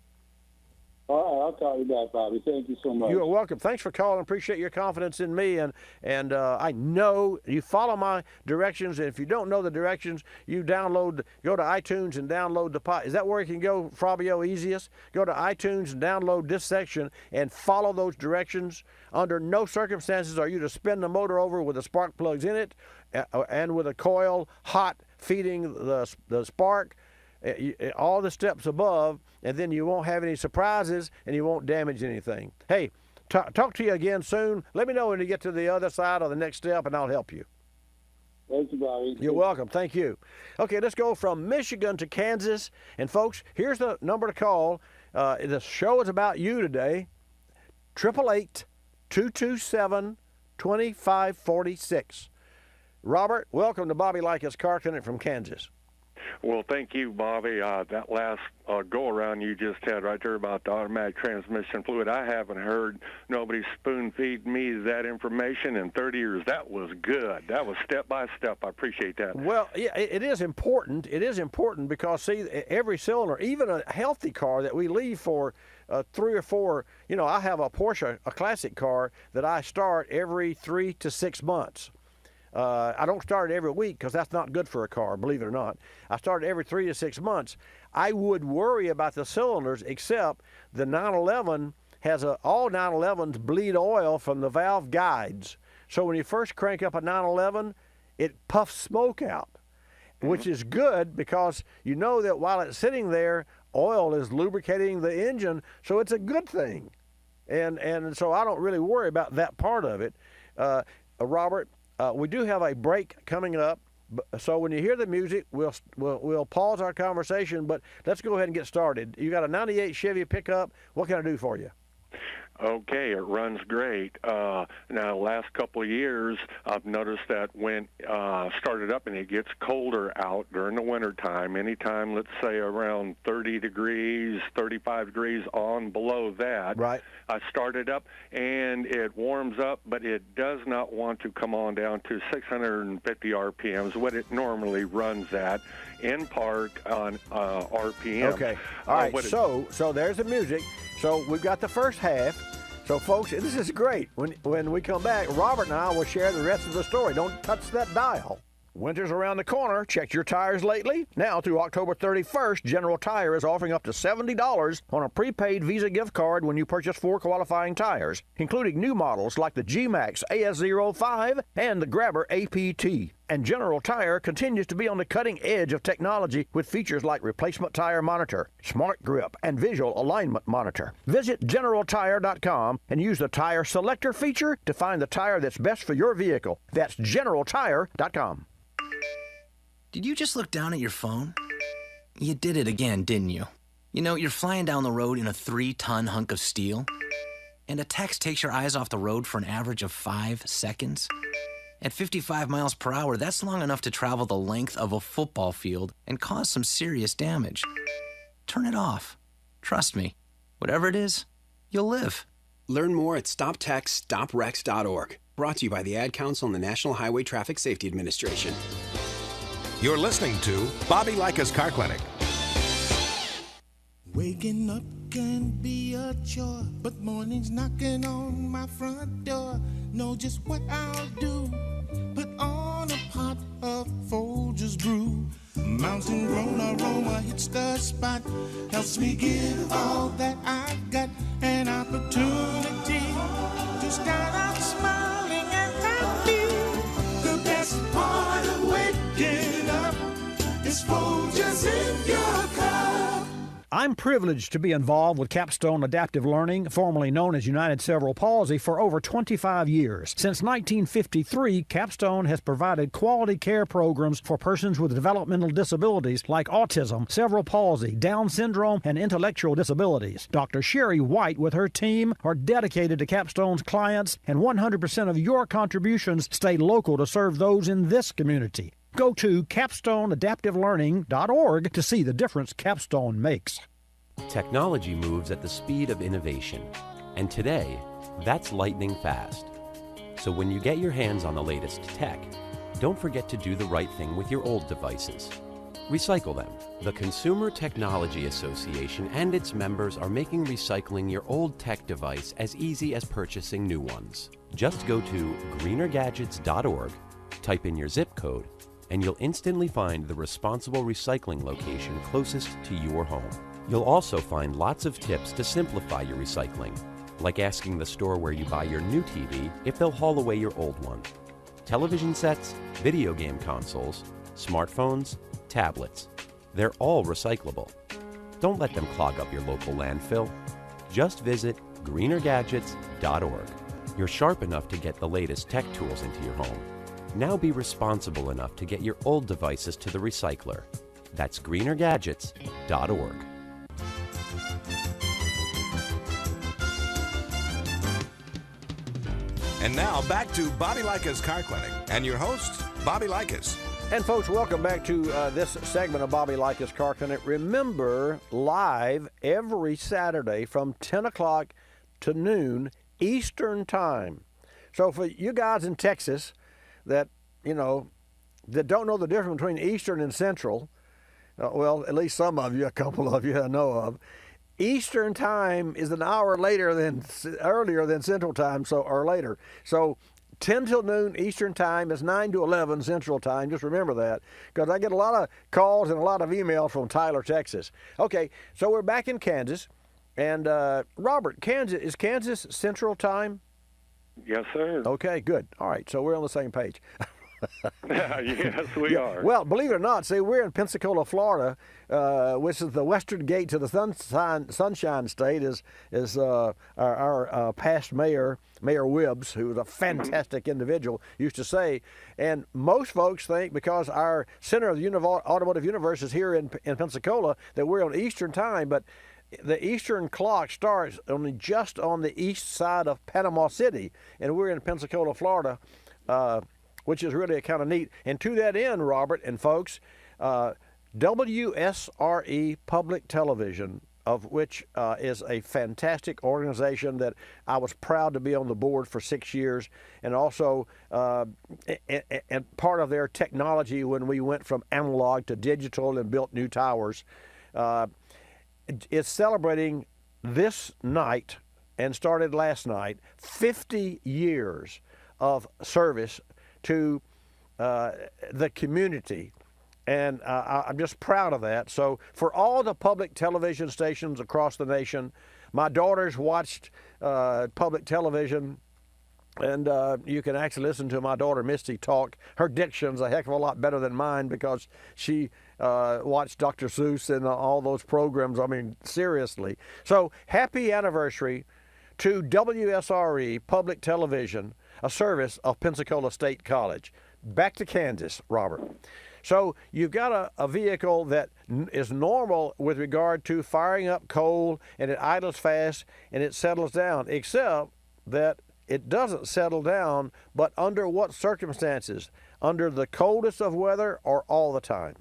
[SPEAKER 9] All right, I'll call you back, Bobby. Thank you so much.
[SPEAKER 3] You're welcome. Thanks for calling. Appreciate your confidence in me. And I know you follow my directions. And if you don't know the directions, you go to iTunes and download the pod. Is that where you can go, Fabio, easiest? Go to iTunes and download this section and follow those directions. Under no circumstances are you to spin the motor over with the spark plugs in it and with a coil hot feeding the spark. All the steps above, and then you won't have any surprises and you won't damage anything. Hey, talk to you again soon. Let me know when you get to the other side or the next step, and I'll help you.
[SPEAKER 9] Thank you, Bobby.
[SPEAKER 3] You're welcome. Thank you. Okay, let's go from Michigan to Kansas. And, folks, here's the number to call. The show is about you today. 888-227-2546. Robert, welcome to Bobby Likis Car Clinic from Kansas.
[SPEAKER 15] Well, thank you, Bobby. That last go-around you just had right there about the automatic transmission fluid, I haven't heard nobody spoon-feed me that information in 30 years. That was good. That was step-by-step. I appreciate that.
[SPEAKER 3] Well, yeah, it is important. It is important because, see, every cylinder, even a healthy car that we leave for 3 or 4, I have a Porsche, a classic car, that I start every 3 to 6 months. I don't start it every week because that's not good for a car, believe it or not. I start it every 3 to 6 months. I would worry about the cylinders, except the 911 has all 911s bleed oil from the valve guides. So when you first crank up a 911, it puffs smoke out, which is good because you know that while it's sitting there, oil is lubricating the engine, so it's a good thing. And so I don't really worry about that part of it. Robert, we do have a break coming up, so when you hear the music, we'll pause our conversation, but let's go ahead and get started. You got a 98 Chevy pickup. What can I do for you?
[SPEAKER 15] Okay, it runs great. Now, last couple of years, I've noticed that when started up and it gets colder out during the wintertime, anytime, let's say, around 30 degrees, 35 degrees on below that,
[SPEAKER 3] right.
[SPEAKER 15] I start it up and it warms up, but it does not want to come on down to 650 RPMs, what it normally runs at in park on RPM.
[SPEAKER 3] Okay, all right, so there's the music. So we've got the first half. So, folks, this is great. When we come back, Robert and I will share the rest of the story. Don't touch that dial. Winter's around the corner. Checked your tires lately? Now through October 31st, General Tire is offering up to $70 on a prepaid Visa gift card when you purchase 4 qualifying tires, including new models like the G-Max AS05 and the Grabber APT. And General Tire continues to be on the cutting edge of technology with features like replacement tire monitor, smart grip, and visual alignment monitor. Visit GeneralTire.com and use the Tire Selector feature to find the tire that's best for your vehicle. That's GeneralTire.com.
[SPEAKER 16] Did you just look down at your phone? You did it again, didn't you? You know, you're flying down the road in a 3-ton hunk of steel, and a text takes your eyes off the road for an average of 5 seconds. At 55 miles per hour, that's long enough to travel the length of a football field and cause some serious damage. Turn it off. Trust me, whatever it is, you'll live.
[SPEAKER 17] Learn more at StopTextStopWrecks.org. Brought to you by the Ad Council and the National Highway Traffic Safety Administration.
[SPEAKER 1] You're listening to Bobby Likis Car Clinic.
[SPEAKER 5] Waking up can be a chore, but morning's knocking on my front door. Know just what I'll do. Put on a pot of Folgers brew. Mountain grown aroma hits the spot. Helps me give all that I've got. An opportunity to start out smiling and happy. The best part of waking up is Folgers in your cup.
[SPEAKER 3] I'm privileged to be involved with Capstone Adaptive Learning, formerly known as United Cerebral Palsy, for over 25 years. Since 1953, Capstone has provided quality care programs for persons with developmental disabilities like autism, cerebral palsy, Down syndrome, and intellectual disabilities. Dr. Sherry White with her team are dedicated to Capstone's clients, and 100% of your contributions stay local to serve those in this community. Go to capstoneadaptivelearning.org to see the difference Capstone makes.
[SPEAKER 18] Technology moves at the speed of innovation. And today, That's lightning fast. So when you get your hands on the latest tech, don't forget to do the right thing with your old devices. Recycle them. The Consumer Technology Association and its members are making recycling your old tech device as easy as purchasing new ones. Just go to greenergadgets.org, type in your zip code, and you'll instantly find the responsible recycling location closest to your home. You'll also find lots of tips to simplify your recycling, like asking the store where you buy your new TV if they'll haul away your old one. Television sets, video game consoles, smartphones, tablets, they're all recyclable. Don't let them clog up your local landfill. Just visit greenergadgets.org. You're sharp enough to get the latest tech tools into your home. Now be responsible enough to get your old devices to the recycler. That's greenergadgets.org.
[SPEAKER 1] And now back to Bobby Likis Car Clinic and your host, Bobby Likis.
[SPEAKER 2] And folks, welcome back to this segment of Bobby Likis Car Clinic. Remember, live every Saturday from 10 o'clock to noon Eastern Time. So for you guys in Texas that, that don't know the difference between Eastern and Central, well, at least some of you, a couple of you I know of, Eastern Time is an hour earlier than Central Time, or later. So 10 till noon Eastern Time is 9 to 11 Central Time. Just remember that, because I get a lot of calls and a lot of emails from Tyler, Texas. Okay, so we're back in Kansas. And Robert, is Kansas Central Time?
[SPEAKER 15] Yes, sir.
[SPEAKER 2] Okay, good. All right, so we're on the same page.
[SPEAKER 15] Yes, we are.
[SPEAKER 2] Well, believe it or not, see, we're in Pensacola, Florida, which is the western gate to the Sunshine State. Is our past mayor, Mayor Wibbs, who was a fantastic individual, used to say. And most folks think because our center of the automotive universe is here in Pensacola that we're on Eastern Time, but the Eastern clock starts just on the east side of Panama City, and we're in Pensacola, Florida, which is really kind of neat. And to that end, Robert and folks, WSRE Public Television, of which is a fantastic organization that I was proud to be on the board for 6 years, and also and part of their technology when we went from analog to digital and built new towers, is celebrating this night and started last night 50 years of service to the community, and I'm just proud of that. So for all the public television stations across the nation, my daughters watched public television, and you can actually listen to my daughter Misty talk. Her diction's a heck of a lot better than mine because she watched Dr. Seuss and all those programs. I mean, seriously. So happy anniversary to WSRE Public Television, a service of Pensacola State College. Back to Kansas, Robert. So you've got a vehicle that is normal with regard to firing up coal, and it idles fast and it settles down, except that it doesn't settle down, but under what circumstances? Under the coldest of weather or all the time?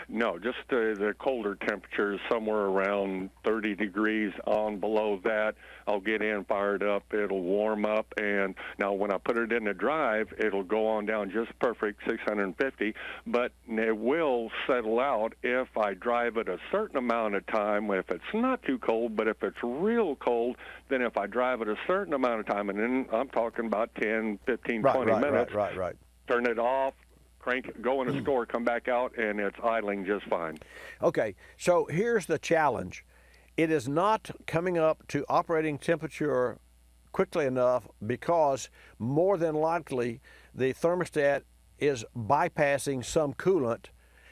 [SPEAKER 15] No, just the colder temperatures, somewhere around 30 degrees on below that. I'll get in, fired up, it'll warm up, and now when I put it in the drive, it'll go on down just perfect, 650, but it will settle out if I drive it a certain amount of time, if it's not too cold, but if it's real cold, then if I drive it a certain amount of time, and then I'm talking about 10, 15, 20 minutes,
[SPEAKER 2] right.
[SPEAKER 15] Turn it off, crank it, go in the store, come back out, and it's idling just fine.
[SPEAKER 2] Okay, so here's the challenge. It is not coming up to operating temperature quickly enough because more than likely the thermostat is bypassing some coolant.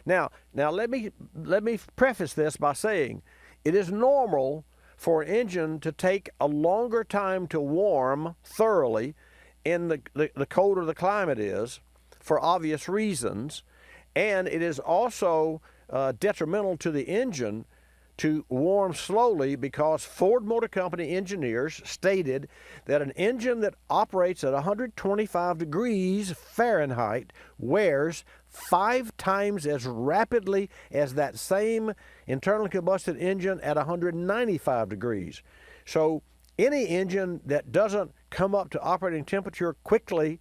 [SPEAKER 2] Now let me preface this by saying it is normal for an engine to take a longer time to warm thoroughly in the colder the climate is, for obvious reasons, and it is also detrimental to the engine to warm slowly because Ford Motor Company engineers stated that an engine that operates at 125 degrees Fahrenheit wears 5 times as rapidly as that same internal combustion engine at 195 degrees. So
[SPEAKER 3] any engine that doesn't come up to operating temperature quickly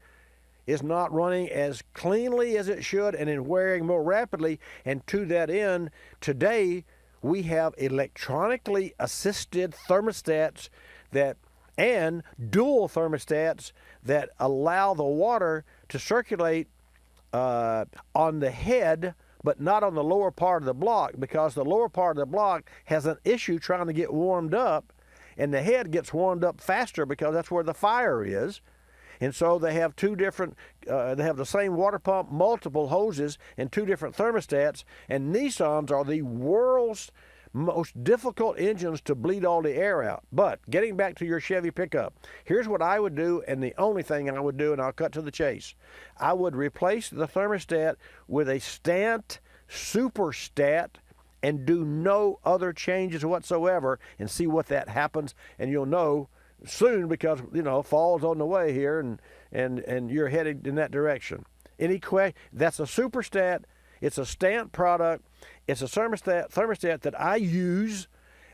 [SPEAKER 3] is not running as cleanly as it should and is wearing more rapidly. And to that end, today we have electronically assisted thermostats and dual thermostats that allow the water to circulate on the head but not on the lower part of the block, because the lower part of the block has an issue trying to get warmed up, and the head gets warmed up faster because that's where the fire is. And so they have two different, they have the same water pump, multiple hoses, and two different thermostats. And Nissans are the world's most difficult engines to bleed all the air out. But getting back to your Chevy pickup, here's what I would do, and the only thing I would do, and I'll cut to the chase. I would replace the thermostat with a Stant Superstat and do no other changes whatsoever and see what that happens. And you'll know soon, because fall's on the way here, and you're headed in that direction. That's a Superstat. It's a Stant product. It's a thermostat that I use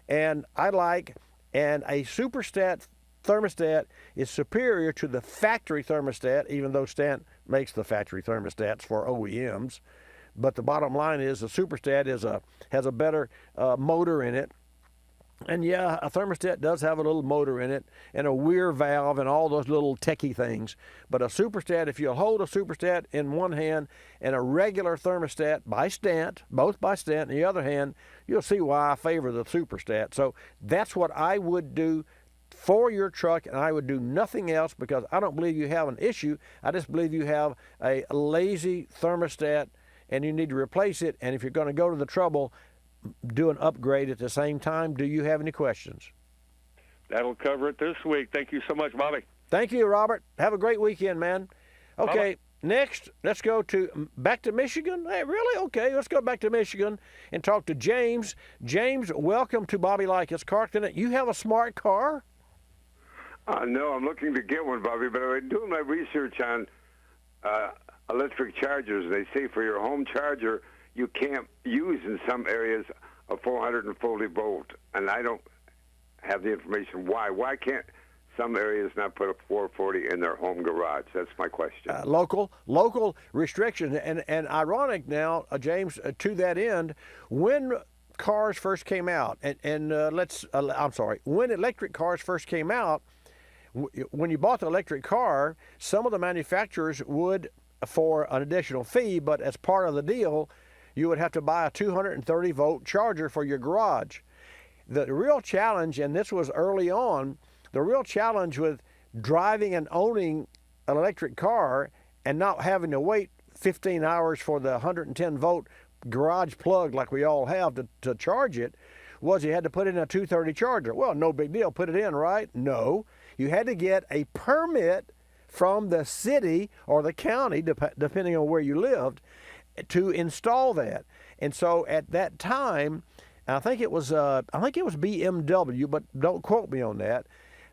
[SPEAKER 3] and I like, and a Superstat thermostat is superior to the factory thermostat, even though Stant makes the factory thermostats for OEMs. But the bottom line is the Superstat has a better motor in it. And yeah, a thermostat does have a little motor in it and a weir valve and all those little techie things. But a Superstat, if you hold a Superstat in one hand and a regular thermostat by Stant, both by Stant in the other hand, you'll see why I favor the Superstat. So that's what I would do for your truck, and I would do nothing else, because I don't believe you have an issue. I just believe you have a lazy thermostat and you need to replace it. And if you're going to go to the trouble, do an upgrade at the same time. Do you have any questions?
[SPEAKER 15] That'll cover it this week. Thank you so much, Bobby.
[SPEAKER 3] Thank you, Robert. Have a great weekend, man. Okay,
[SPEAKER 15] Bye-bye.
[SPEAKER 3] Next, let's go back to Michigan. Hey, really? Okay, let's go back to Michigan and talk to James. James, welcome to Bobby Likis Car Clinic. You have a smart car?
[SPEAKER 19] No, I'm looking to get one, Bobby, but I've been doing my research on electric chargers. They say for your home charger, you can't use in some areas a 440 volt, and I don't have the information why. Why can't some areas not put a 440 in their home garage? That's my question.
[SPEAKER 3] Local restrictions, and ironic now, James, to that end, when cars first came out, when electric cars first came out, when you bought the electric car, some of the manufacturers would, for an additional fee, but as part of the deal, you would have to buy a 230 volt charger for your garage. The real challenge, and this was early on, the real challenge with driving and owning an electric car and not having to wait 15 hours for the 110 volt garage plug like we all have to charge it, was you had to put in a 230 charger. Well, no big deal, put it in, right? No, you had to get a permit from the city or the county, depending on where you lived, to install that. And so at that time, I think it was BMW, but don't quote me on that,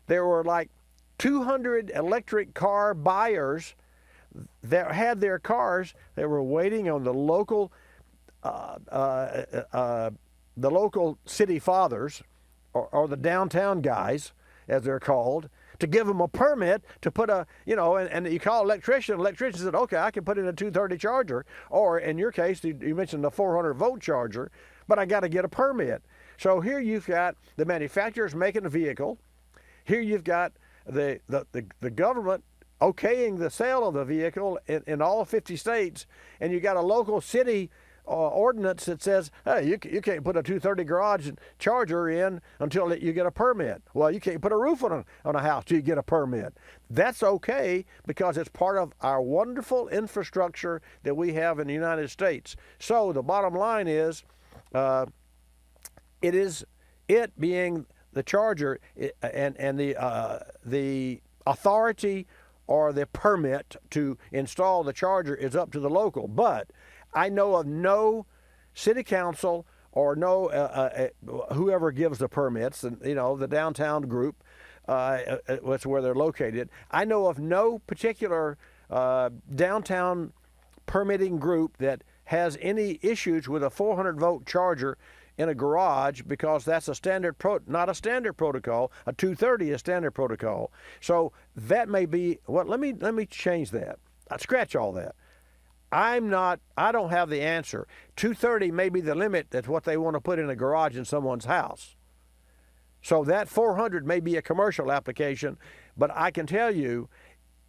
[SPEAKER 3] there were like 200 electric car buyers that had their cars. They were waiting on the local city fathers, or the downtown guys, as they're called, to give them a permit to put and you call an electrician. Electrician said, okay, I can put in a 230 charger, or in your case, you mentioned the 400 volt charger, but I got to get a permit. So here you've got the manufacturers making a vehicle. Here you've got the government okaying the sale of the vehicle in all 50 states, and you got a local city ordinance that says, hey, you can't put a 230 garage charger in until you get a permit. Well, you can't put a roof on a house till you get a permit. That's okay, because it's part of our wonderful infrastructure that we have in the United States. So the bottom line is, it being the charger and the authority or the permit to install the charger is up to the local. But I know of no city council or no whoever gives the permits, and the downtown group, that's where they're located. I know of no particular downtown permitting group that has any issues with a 400 volt charger in a garage because that's a standard not a standard protocol. A 230 is standard protocol. So that may be let me change that. I'd scratch all that. I don't have the answer. 230 may be the limit. That's what they want to put in a garage in someone's house. So that 400 may be a commercial application, but I can tell you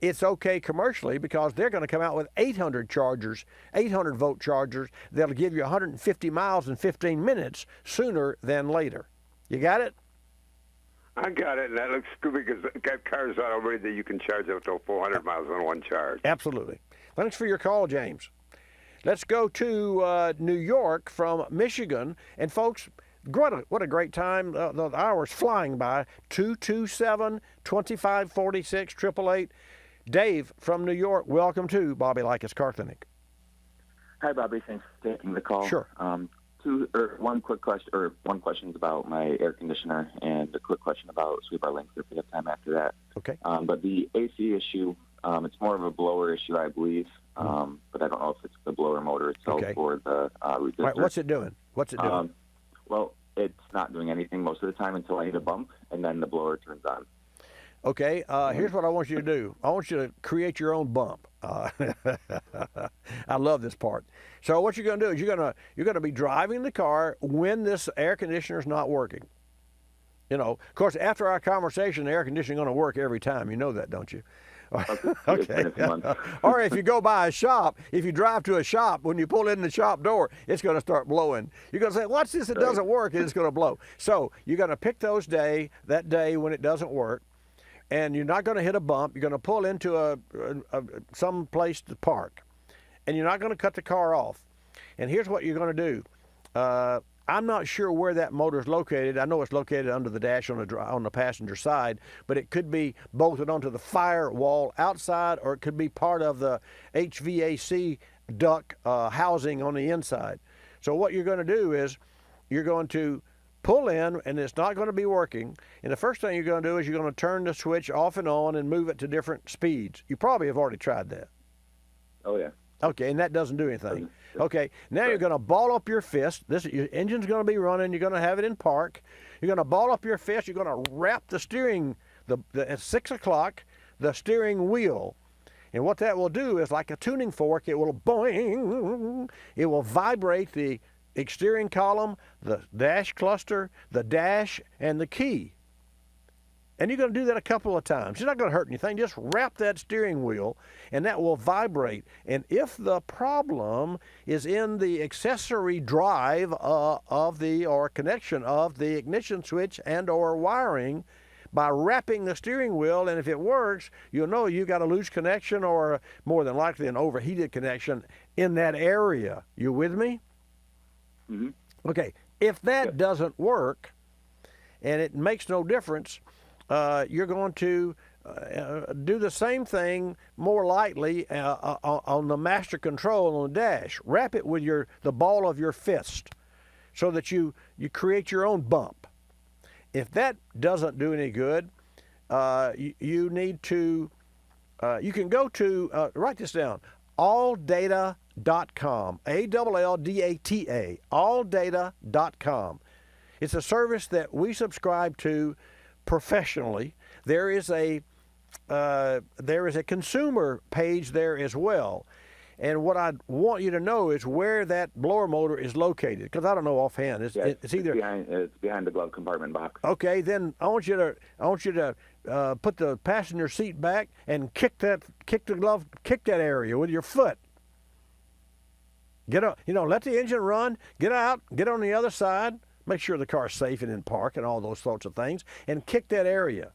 [SPEAKER 3] it's okay commercially because they're going to come out with 800 chargers, 800-volt chargers that'll give you 150 miles in 15 minutes sooner than later. You got it?
[SPEAKER 19] I got it, and that looks good because I've got cars out already that you can charge up to 400 miles on one charge.
[SPEAKER 3] Absolutely. Thanks for your call, James. Let's go to New York from Michigan. And folks, what a great time. The hour's flying by. 227-2546, 888. Dave from New York, welcome to Bobby Likis Car Clinic.
[SPEAKER 20] Hi, Bobby. Thanks for taking the call.
[SPEAKER 3] Sure.
[SPEAKER 20] One question is about my air conditioner, and a quick question about sweeper links if we have time after that.
[SPEAKER 3] Okay.
[SPEAKER 20] But the AC issue, it's more of a blower issue, I believe. But I don't know if it's the blower motor itself or the resistor.
[SPEAKER 3] Right, what's it doing?
[SPEAKER 20] Well, it's not doing anything most of the time until I hit a bump, and then the blower turns on.
[SPEAKER 3] Okay, here's what I want you to do. I want you to create your own bump. I love this part. So what you're going to do is you're going to be driving the car when this air conditioner is not working. You know, of course, after our conversation, the air conditioner is going to work every time. You know that, don't you? Okay. Or if you go by a shop, if you drive to a shop, when you pull in the shop door, it's going to start blowing. You're going to say, "What's this? It doesn't work," and it's going to blow. So you're going to pick that day when it doesn't work. And you're not going to hit a bump. You're going to pull into some place to park, and you're not going to cut the car off. And here's what you're going to do. I'm not sure where that motor is located. I know it's located under the dash on the passenger side, but it could be bolted onto the firewall outside, or it could be part of the HVAC duct housing on the inside. So what you're going to do is you're going to pull in, and it's not going to be working. And the first thing you're going to do is you're going to turn the switch off and on and move it to different speeds. You probably have already tried that.
[SPEAKER 20] Oh, yeah.
[SPEAKER 3] Okay, and that doesn't do anything. Okay, now you're going to ball up your fist. Your engine's going to be running. You're going to have it in park. You're going to ball up your fist. You're going to wrap the steering, at 6 o'clock, the steering wheel. And what that will do is, like a tuning fork, it will boing. It will vibrate the steering column, the dash cluster, the dash, and the key. And you're going to do that a couple of times. It's not going to hurt anything. Just wrap that steering wheel, and that will vibrate. And if the problem is in the accessory drive or connection of the ignition switch and or wiring, by wrapping the steering wheel, and if it works, you'll know you got a loose connection or more than likely an overheated connection in that area. You with me?
[SPEAKER 20] Mm-hmm.
[SPEAKER 3] Okay, if that doesn't work, and it makes no difference, you're going to do the same thing more lightly on the master control on the dash. Wrap it with the ball of your fist so that you create your own bump. If that doesn't do any good, you need to, you can go to, write this down, alldata.com, ALLDATA, alldata.com. It's a service that we subscribe to professionally. There is a consumer page there as well. And what I want you to know is where that blower motor is located, because I don't know offhand. It's either
[SPEAKER 20] behind the glove compartment box.
[SPEAKER 3] Okay, then I want you to put the passenger seat back and kick that area with your foot. Get up, let the engine run. Get out, get on the other side. Make sure the car's safe and in park and all those sorts of things, and kick that area.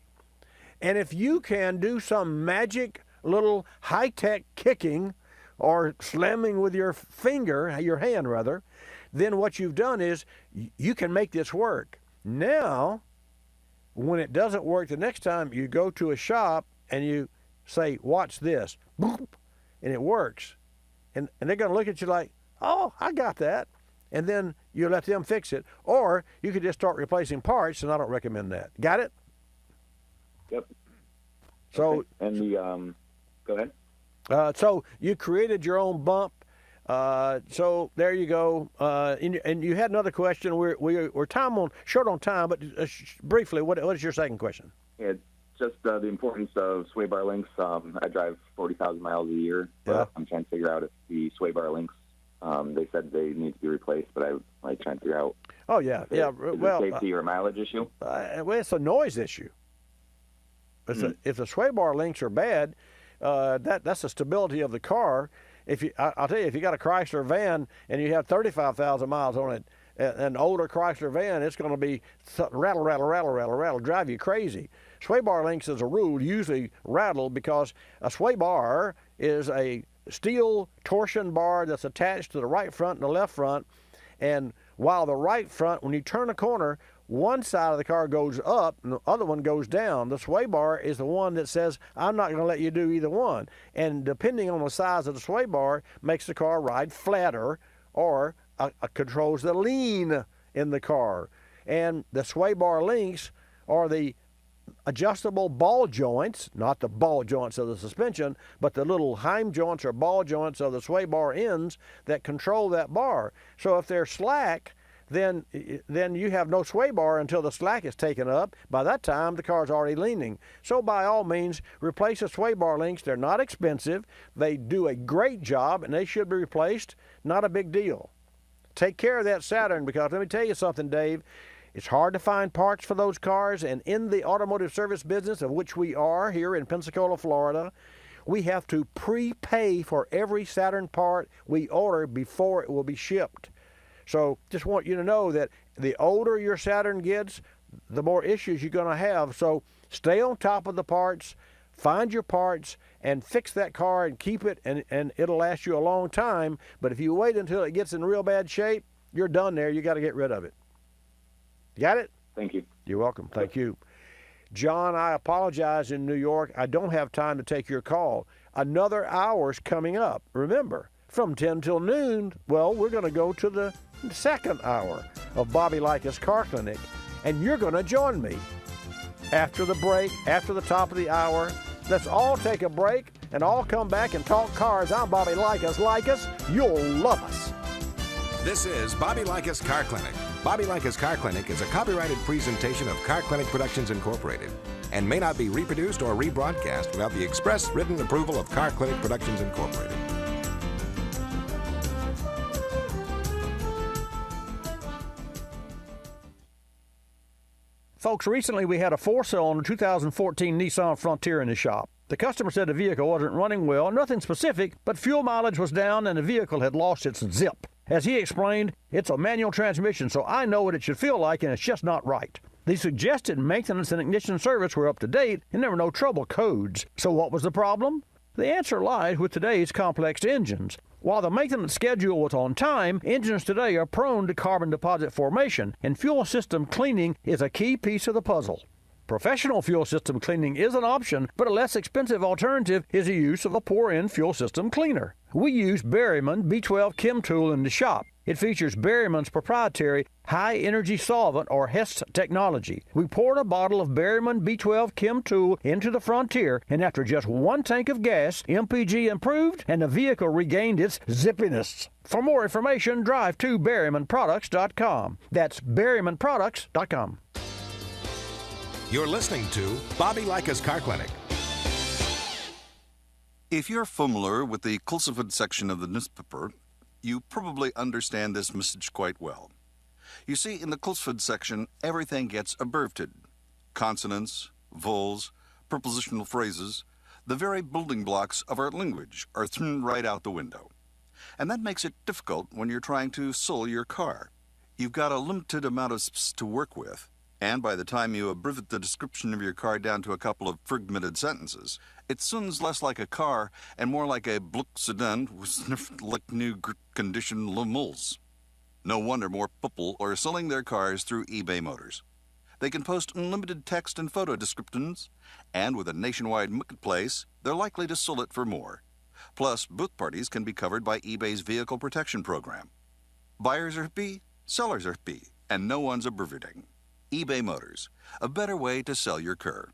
[SPEAKER 3] And if you can do some magic little high-tech kicking or slamming with your hand rather, then what you've done is you can make this work. Now, when it doesn't work the next time, you go to a shop and you say, "Watch this," boop, and it works. And they're going to look at you like, "Oh, I got that." And then you let them fix it. Or you could just start replacing parts, and I don't recommend that. Got it?
[SPEAKER 20] Yep.
[SPEAKER 3] So,
[SPEAKER 20] okay. And go ahead.
[SPEAKER 3] So you created your own bump. So there you go. And you had another question. We're short on time, but briefly, what is your second question?
[SPEAKER 20] It's just the importance of sway bar links. I drive 40,000 miles a year.
[SPEAKER 3] Yeah.
[SPEAKER 20] I'm trying to figure out if the sway bar links, they said they need to be replaced, but I like trying to figure out.
[SPEAKER 3] Oh, yeah.
[SPEAKER 20] Is it a safety or a mileage issue?
[SPEAKER 3] Well, it's a noise issue. If the sway bar links are bad, that's the stability of the car. I'll tell you, if you got a Chrysler van and you have 35,000 miles on it, an older Chrysler van, it's going to be rattle, rattle, rattle, rattle, rattle, drive you crazy. Sway bar links, as a rule, usually rattle because a sway bar is a steel torsion bar that's attached to the right front and the left front. And while the right front, when you turn a corner, one side of the car goes up and the other one goes down. The sway bar is the one that says, I'm not going to let you do either one. And depending on the size of the sway bar, makes the car ride flatter or controls the lean in the car. And the sway bar links are the adjustable ball joints, not the ball joints of the suspension, but the little heim joints or ball joints of the sway bar ends that control that bar. So if they're slack, then you have no sway bar until the slack is taken up. By that time, the car's already leaning. So by all means, replace the sway bar links. They're not expensive. They do a great job, and they should be replaced. Not a big deal. Take care of that Saturn, because let me tell you something, Dave. It's hard to find parts for those cars, and in the automotive service business, of which we are here in Pensacola, Florida, we have to prepay for every Saturn part we order before it will be shipped. So just want you to know that the older your Saturn gets, the more issues you're going to have. So stay on top of the parts, find your parts, and fix that car and keep it, and it'll last you a long time. But if you wait until it gets in real bad shape, you're done there. You got to get rid of it. Got it?
[SPEAKER 20] Thank you.
[SPEAKER 3] You're welcome. Thank you. John, I apologize in New York. I don't have time to take your call. Another hour's coming up. Remember, from 10 till noon, well, we're going to go to the second hour of Bobby Likis Car Clinic, and you're going to join me after the break, after the top of the hour. Let's all take a break and all come back and talk cars. I'm Bobby Likis. Like us, you'll love us.
[SPEAKER 1] This is Bobby Likis Car Clinic. Bobby Likis Car Clinic is a copyrighted presentation of Car Clinic Productions Incorporated and may not be reproduced or rebroadcast without the express written approval of Car Clinic Productions Incorporated.
[SPEAKER 3] Folks, recently we had a four-cylinder 2014 Nissan Frontier in the shop. The customer said the vehicle wasn't running well, nothing specific, but fuel mileage was down and the vehicle had lost its zip. As he explained, it's a manual transmission, so I know what it should feel like, and it's just not right. The suggested maintenance and ignition service were up to date, and there were no trouble codes. So what was the problem? The answer lies with today's complex engines. While the maintenance schedule was on time, engines today are prone to carbon deposit formation, and fuel system cleaning is a key piece of the puzzle. Professional fuel system cleaning is an option, but a less expensive alternative is the use of a pour-in fuel system cleaner. We use Berryman B12 Chem Tool in the shop. It features Berryman's proprietary high-energy solvent, or HEST technology. We poured a bottle of Berryman B12 Chem Tool into the Frontier, and after just one tank of gas, MPG improved and the vehicle regained its zippiness. For more information, drive to BerrymanProducts.com. That's BerrymanProducts.com.
[SPEAKER 1] You're listening to Bobby Likis Car Clinic.
[SPEAKER 21] If you're familiar with the cultivated section of the newspaper, you probably understand this message quite well. You see, in the cultivated section, everything gets abbreviated. Consonants, vowels, prepositional phrases, the very building blocks of our language are thrown right out the window. And that makes it difficult when you're trying to sell your car. You've got a limited amount of space to work with, and by the time you abbreviate the description of your car down to a couple of fragmented sentences, it sounds less like a car and more like a Bluck sedan with sniffed like new condition lemals. No wonder more people are selling their cars through eBay Motors. They can post unlimited text and photo descriptions, and with a nationwide marketplace, they're likely to sell it for more. Plus, both parties can be covered by eBay's Vehicle Protection Program. Buyers are happy, sellers are happy, and no one's abbreviating. eBay Motors, a better way to sell your car.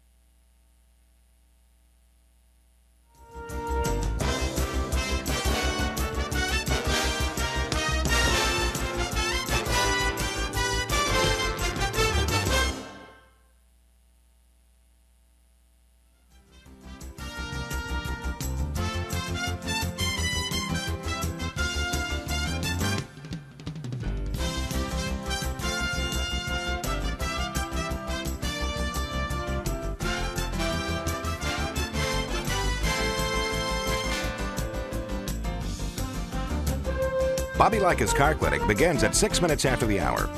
[SPEAKER 1] Bobby Likis Car Clinic begins at 6 minutes after the hour.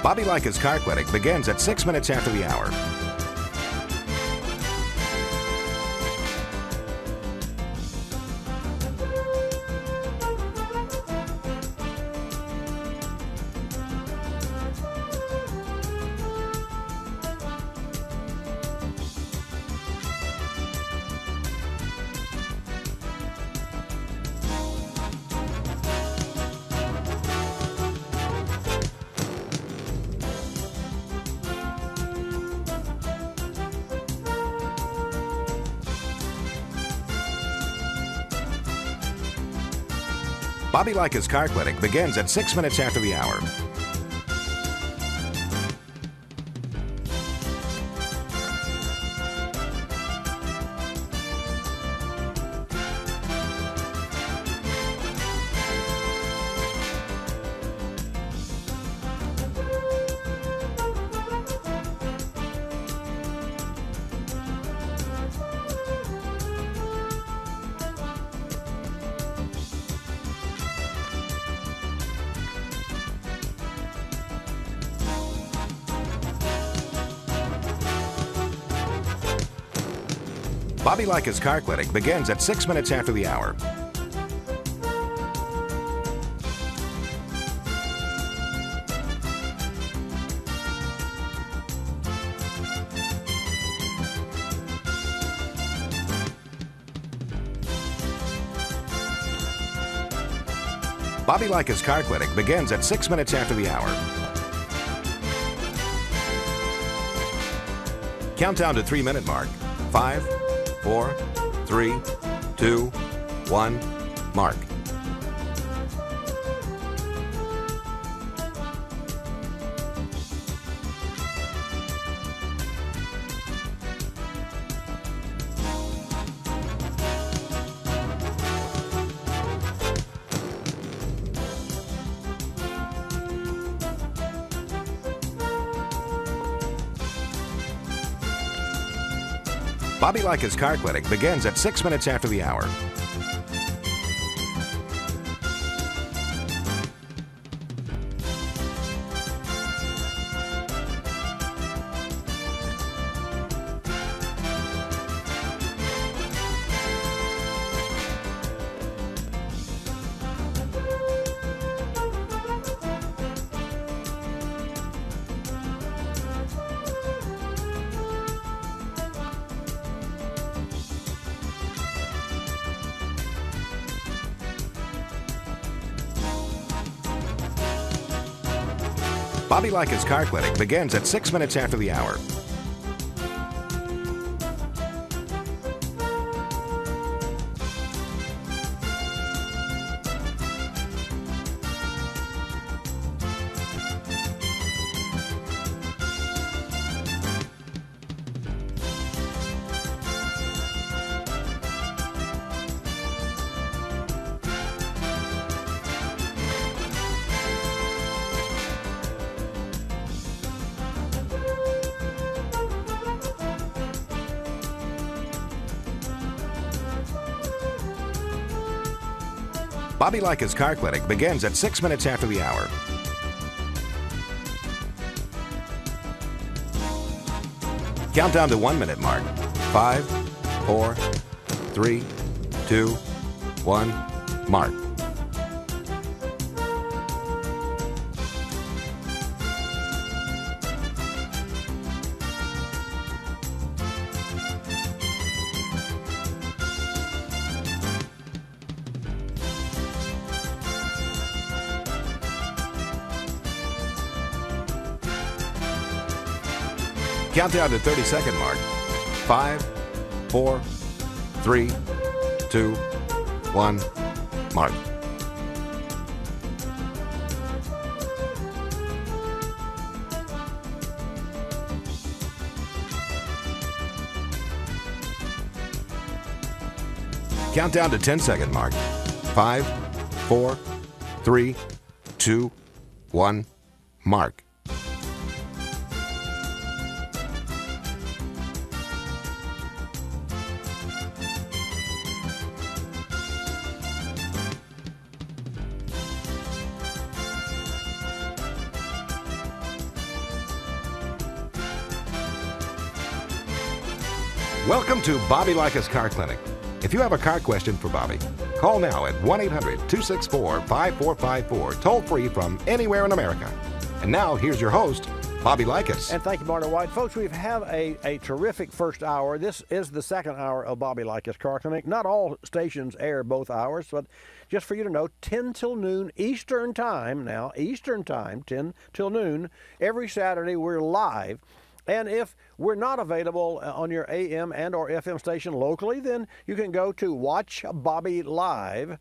[SPEAKER 1] Bobby Likis Car Clinic begins at 6 minutes after the hour. Bobby Likis Car Clinic begins at 6 minutes after the hour. Bobby Likis Car Clinic begins at 6 minutes after the hour. Bobby Likis Car Clinic begins at 6 minutes after the hour. Countdown to 3-minute mark. 5, 4, 3, 2, 1, mark. Bobby Likis Car Clinic begins at 6 minutes after the hour. Bobby Likis Car Clinic begins at 6 minutes after the hour. Bobby Likis Car Clinic begins at 6 minutes after the hour. Countdown to 1-minute mark. 5, 4, 3, 2, 1, mark. Countdown to 30-second mark. 5, 4, 3, 2, 1, mark. Countdown to 10-second mark. 5, 4, 3, 2, 1, mark. Welcome to Bobby Likis Car Clinic. If you have a car question for Bobby, call now at 1-800-264-5454, toll free from anywhere in America. And now, here's your host, Bobby Likis.
[SPEAKER 3] And thank you, Martin White. Folks, we have a terrific first hour. This is the second hour of Bobby Likis Car Clinic. Not all stations air both hours, but just for you to know, 10 till noon Eastern Time, now, Eastern Time, 10 till noon, every Saturday we're live. And if we're not available on your AM and or FM station locally, then you can go to Watch Bobby Live.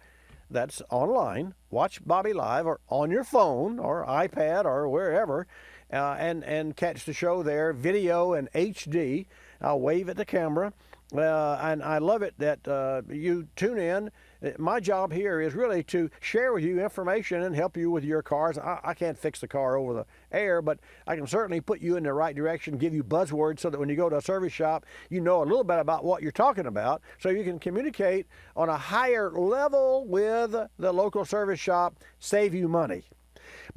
[SPEAKER 3] That's online. Watch Bobby Live, or on your phone or iPad or wherever, and catch the show there, video and HD. I'll wave at the camera. And I love it that you tune in. My job here is really to share with you information and help you with your cars. I can't fix the car over the air, but I can certainly put you in the right direction, give you buzzwords so that when you go to a service shop, you know a little bit about what you're talking about, so you can communicate on a higher level with the local service shop, save you money.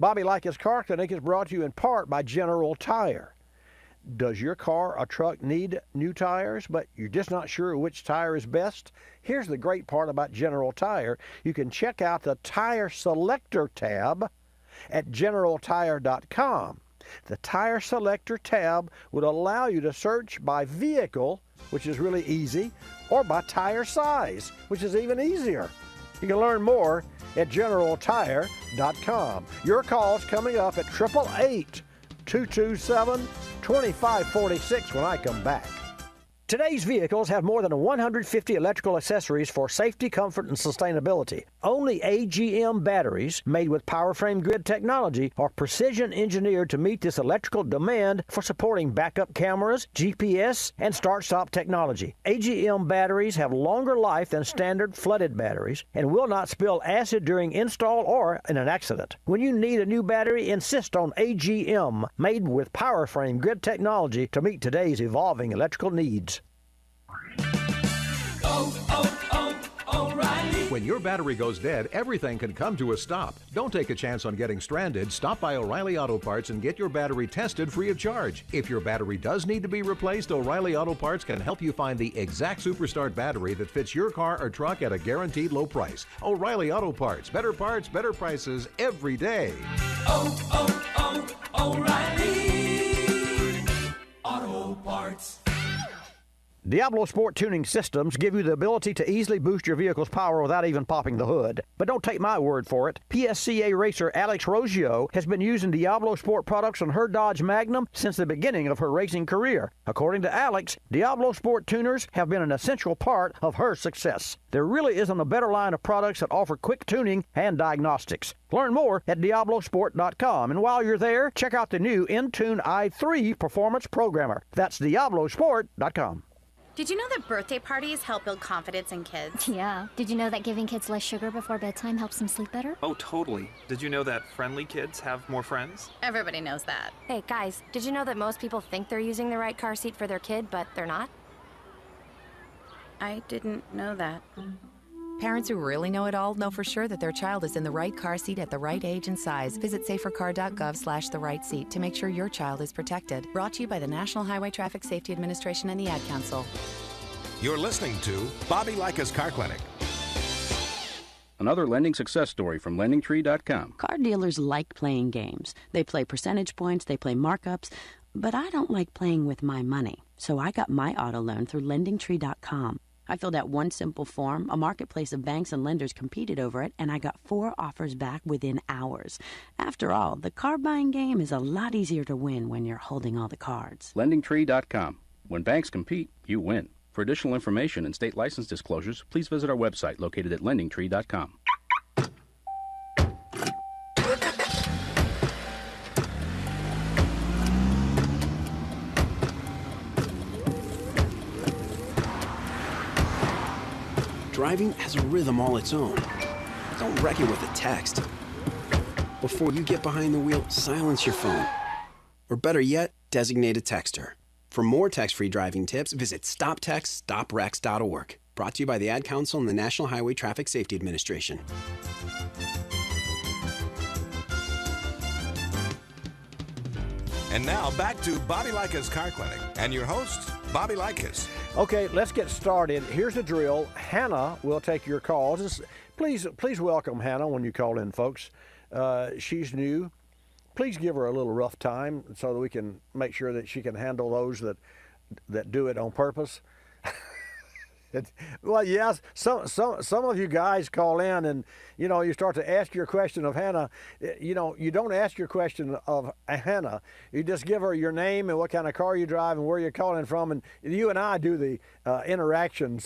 [SPEAKER 3] Bobby Likis Car Clinic is brought to you in part by General Tire. Does your car or truck need new tires, but you're just not sure which tire is best? Here's the great part about General Tire. You can check out the Tire Selector tab at generaltire.com. The Tire Selector tab would allow you to search by vehicle, which is really easy, or by tire size, which is even easier. You can learn more at generaltire.com. Your call's coming up at 888-227-2546 when I come back. Today's vehicles have more than 150 electrical accessories for safety, comfort, and sustainability. Only AGM batteries made with PowerFrame grid technology are precision engineered to meet this electrical demand for supporting backup cameras, GPS, and start-stop technology. AGM batteries have longer life than standard flooded batteries and will not spill acid during install or in an accident. When you need a new battery, insist on AGM, made with PowerFrame grid technology to meet today's evolving electrical needs.
[SPEAKER 4] O'Reilly. When your battery goes dead, everything can come to a stop. Don't take a chance on getting stranded. Stop by O'Reilly Auto Parts and get your battery tested free of charge. If your battery does need to be replaced, O'Reilly Auto Parts can help you find the exact Superstart battery that fits your car or truck at a guaranteed low price. O'Reilly Auto Parts, better prices every day.
[SPEAKER 5] O'Reilly Auto Parts.
[SPEAKER 3] Diablo Sport tuning systems give you the ability to easily boost your vehicle's power without even popping the hood. But don't take my word for it. PSCA racer Alex Rosio has been using Diablo Sport products on her Dodge Magnum since the beginning of her racing career. According to Alex, Diablo Sport tuners have been an essential part of her success. There really isn't a better line of products that offer quick tuning and diagnostics. Learn more at DiabloSport.com. And while you're there, check out the new Intune i3 Performance Programmer. That's DiabloSport.com.
[SPEAKER 22] Did you know that birthday parties help build confidence in kids?
[SPEAKER 23] Yeah. Did you know that giving kids less sugar before bedtime helps them sleep better?
[SPEAKER 24] Oh, totally. Did you know that friendly kids have more friends?
[SPEAKER 22] Everybody knows that.
[SPEAKER 25] Hey, guys, did you know that most people think they're using the right car seat for their kid, but they're not?
[SPEAKER 22] I didn't know that.
[SPEAKER 26] Parents who really know it all know for sure that their child is in the right car seat at the right age and size. Visit safercar.gov/the-right-seat to make sure your child is protected. Brought to you by the National Highway Traffic Safety Administration and the Ad Council.
[SPEAKER 1] You're listening to Bobby Likis Car Clinic.
[SPEAKER 27] Another lending success story from LendingTree.com.
[SPEAKER 28] Car dealers like playing games. They play percentage points, they play markups, but I don't like playing with my money. So I got my auto loan through LendingTree.com. I filled out one simple form, a marketplace of banks and lenders competed over it, and I got 4 offers back within hours. After all, the car buying game is a lot easier to win when you're holding all the cards.
[SPEAKER 27] LendingTree.com. When banks compete, you win. For additional information and state license disclosures, please visit our website located at lendingtree.com.
[SPEAKER 17] Driving has a rhythm all its own. Don't wreck it with a text. Before you get behind the wheel, silence your phone. Or better yet, designate a texter. For more text-free driving tips, visit stoptextstoprex.org. Brought to you by the Ad Council and the National Highway Traffic Safety Administration.
[SPEAKER 1] And now back to Bobby Likis Car Clinic and your host, Bobby Likis.
[SPEAKER 2] Okay, let's get started. Here's the drill. Hannah will take your calls. Please welcome Hannah when you call in, folks. She's new. Please give her a little rough time so that we can make sure that she can handle those that do it on purpose. Well, yes, some of you guys call in and, you start to ask your question of Hannah. You don't ask your question of Hannah. You just give her your name and what kind of car you drive and where you're calling from, and you and I do the interaction.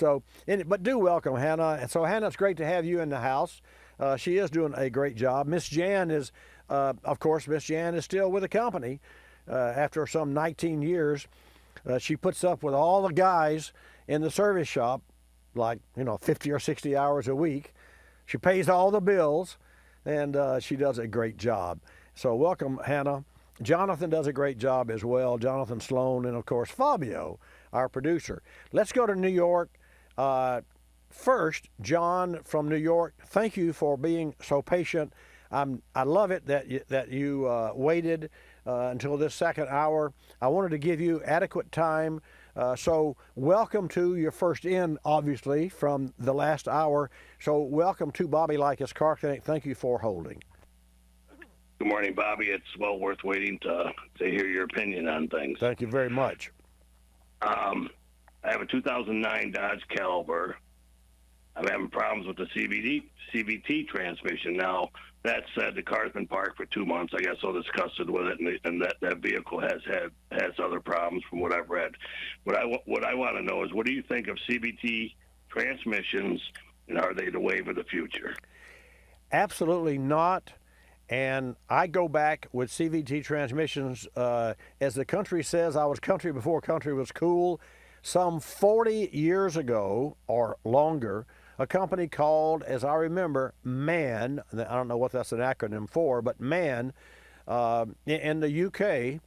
[SPEAKER 2] But do welcome Hannah. And so, Hannah, it's great to have you in the house. She is doing a great job. Miss Jan is, of course, Miss Jan is still with the company after some 19 years. She puts up with all the guys in the service shop, like 50 or 60 hours a week. She pays all the bills, and she does a great job. So welcome, Hannah. Jonathan does a great job as well. Jonathan Sloan, and of course Fabio, our producer. Let's go to New York. First, John from New York. Thank you for being so patient. I love it that you waited until this second hour. I wanted to give you adequate time. So welcome to your first in, obviously, from the last hour. So welcome to Bobby Likis Car Clinic. Thank you for holding.
[SPEAKER 6] Good morning, Bobby. It's well worth waiting to hear your opinion on things.
[SPEAKER 2] Thank you very much.
[SPEAKER 6] I have a 2009 Dodge Caliber. I'm having problems with the CVT transmission. Now, that said, the car's been parked for 2 months. I got so disgusted with it, and that vehicle has other problems from what I've read. What I want to know is, what do you think of CVT transmissions, and are they the wave of the future?
[SPEAKER 2] Absolutely not. And I go back with CVT transmissions, as the country says, I was country before country was cool. Some 40 years ago or longer, a company called, as I remember, MAN, I don't know what that's an acronym for, but MAN in the UK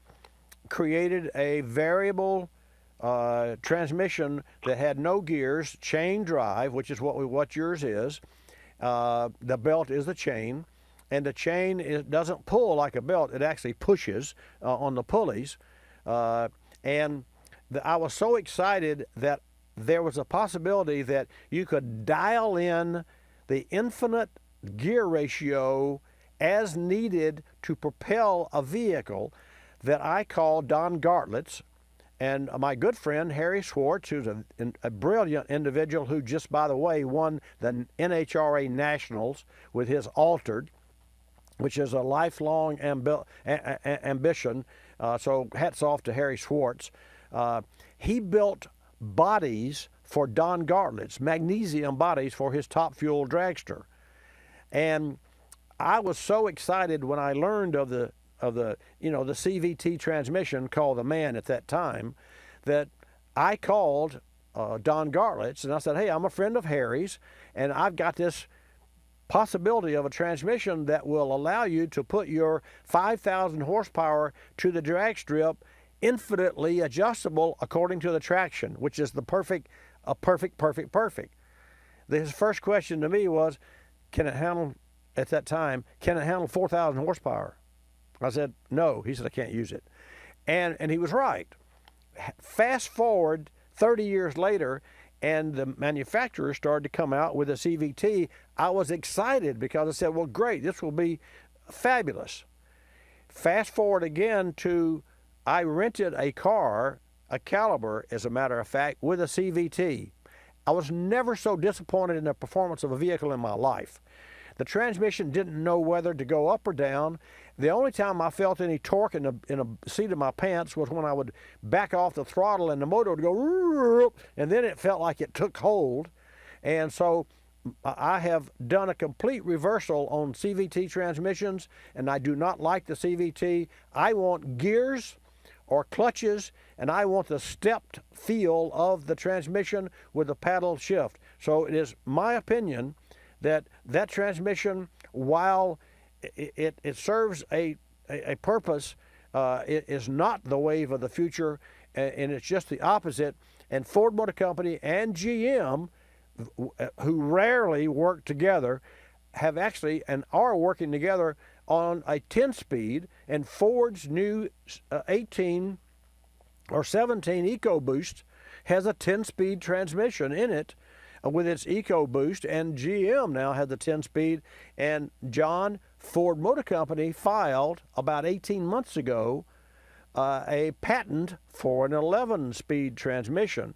[SPEAKER 2] created a variable transmission that had no gears, chain drive, which is what yours is. The belt is the chain, and the chain doesn't pull like a belt. It actually pushes on the pulleys. I was so excited that there was a possibility that you could dial in the infinite gear ratio as needed to propel a vehicle that I called Don Gartlett's. And my good friend Harry Schwartz, who's a brilliant individual who just, by the way, won the NHRA Nationals with his Altered, which is a lifelong ambition. So hats off to Harry Schwartz. He built bodies for Don Gartlett's, magnesium bodies for his Top Fuel dragster. And I was so excited when I learned of the CVT transmission, called the MAN at that time, that I called Don Gartlett's and I said, hey, I'm a friend of Harry's, and I've got this possibility of a transmission that will allow you to put your 5,000 horsepower to the drag strip infinitely adjustable according to the traction, which is the perfect. His first question to me was, can it handle 4,000 horsepower? I said, no. He said, I can't use it. And he was right. Fast forward 30 years later, and the manufacturer started to come out with a CVT. I was excited because I said, well, great, this will be fabulous. Fast forward again to, I rented a car, a Caliber, as a matter of fact, with a CVT. I was never so disappointed in the performance of a vehicle in my life. The transmission didn't know whether to go up or down,
[SPEAKER 3] The only time I felt any torque in the seat of my pants was when I would back off the throttle and the motor would go, and then it felt like it took hold. And so I have done a complete reversal on CVT transmissions, and I do not like the CVT. I want gears or clutches, and I want the stepped feel of the transmission with the paddle shift. So it is my opinion that transmission, while it serves a purpose, it is not the wave of the future, and it's just the opposite. And Ford Motor Company and GM, who rarely work together, have actually and are working together on a 10-speed, and Ford's new 18 or 17 EcoBoost has a 10-speed transmission in it with its EcoBoost, and GM now has the 10-speed. And John, Ford Motor Company filed about 18 months ago a patent for an 11-speed transmission.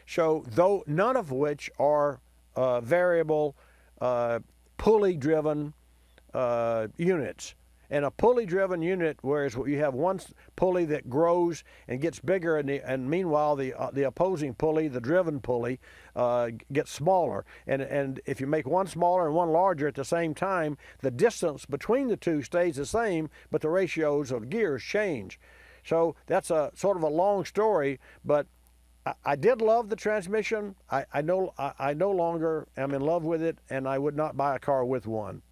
[SPEAKER 3] So, though none of which are variable pulley-driven units. And a pulley-driven unit, whereas you have one pulley that grows and gets bigger, and meanwhile the opposing pulley, the driven pulley, gets smaller. And if you make one smaller and one larger at the same time, the distance between the two stays the same, but the ratios of gears change. So that's a sort of a long story, but I did love the transmission. I no longer am in love with it, and I would not buy a car with one.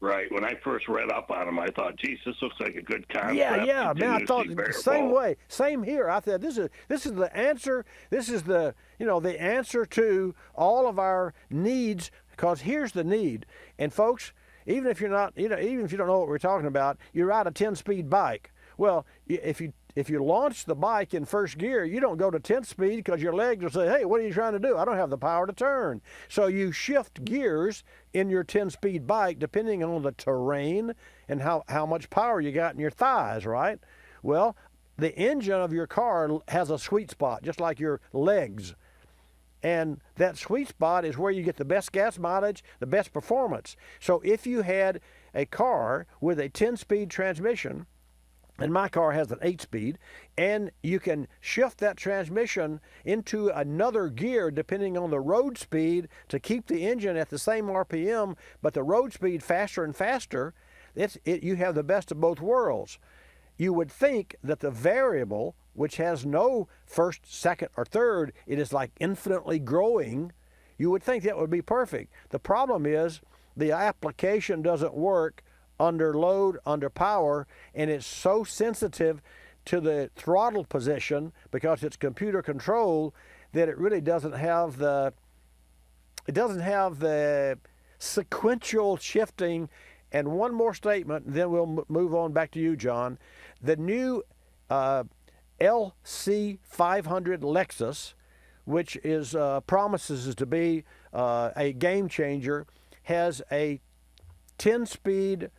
[SPEAKER 6] Right. When I first read up on them, I thought, geez, this looks like a good concept.
[SPEAKER 3] Yeah, man. I thought the same way. Same here. I thought this is the answer. This is the the answer to all of our needs. Because here's the need. And folks, even if you're not, even if you don't know what we're talking about, you ride a 10-speed bike. Well, if you launch the bike in first gear, you don't go to 10th speed because your legs will say, hey, what are you trying to do? I don't have the power to turn. So you shift gears in your 10-speed bike depending on the terrain and how much power you got in your thighs, right? Well, the engine of your car has a sweet spot, just like your legs. And that sweet spot is where you get the best gas mileage, the best performance. So if you had a car with a 10-speed transmission, and my car has an 8-speed, and you can shift that transmission into another gear depending on the road speed to keep the engine at the same RPM, but the road speed faster and faster, you have the best of both worlds. You would think that the variable, which has no first, second, or third, it is like infinitely growing, you would think that would be perfect. The problem is the application doesn't work under load, under power, and it's so sensitive to the throttle position because it's computer controlled that it really doesn't have the sequential shifting. And one more statement, and then we'll move on back to you, John. The new LC500 Lexus, which is promises to be a game changer, has a 10-speed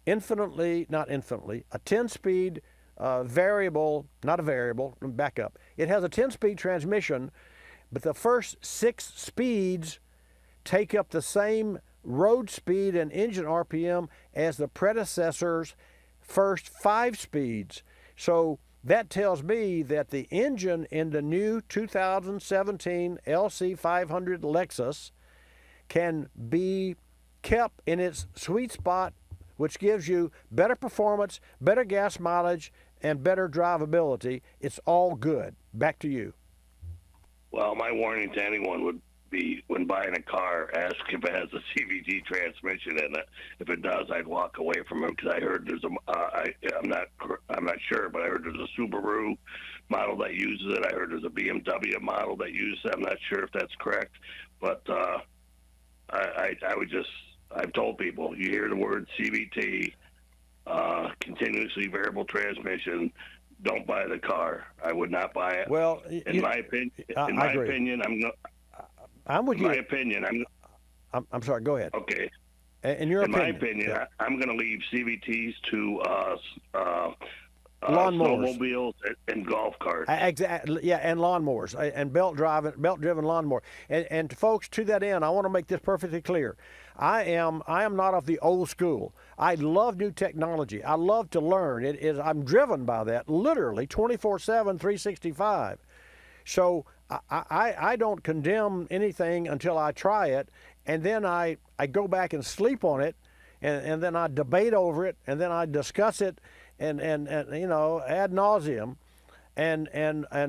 [SPEAKER 3] a 10-speed variable, not a variable, back up. It has a 10-speed transmission, but the first 6 speeds take up the same road speed and engine RPM as the predecessor's first 5 speeds. So that tells me that the engine in the new 2017 LC500 Lexus can be kept in its sweet spot, which gives you better performance, better gas mileage, and better drivability. It's all good. Back to you.
[SPEAKER 6] Well, my warning to anyone would be, when buying a car, ask if it has a CVT transmission in it. If it does, I'd walk away from it because I heard there's I'm not sure, but I heard there's a Subaru model that uses it. I heard there's a BMW model that uses it. I'm not sure if that's correct, but I've told people, you hear the word CVT, continuously variable transmission, don't buy the car. I would not buy it.
[SPEAKER 3] Well,
[SPEAKER 6] in my opinion, I'm with you.
[SPEAKER 3] I'm sorry. Go ahead.
[SPEAKER 6] Okay.
[SPEAKER 3] In your opinion,
[SPEAKER 6] my opinion, I'm going to leave CVTs to
[SPEAKER 3] lawnmowers,
[SPEAKER 6] snowmobiles, and golf carts.
[SPEAKER 3] Exactly. Yeah, and lawnmowers and belt-driven lawnmower. And folks, to that end, I want to make this perfectly clear. I am not of the old school. I love new technology. I love to learn. I'm driven by that, literally 24/7, 365. So I don't condemn anything until I try it, and then I go back and sleep on it, and then I debate over it, and then I discuss it, and you know, ad nauseum. And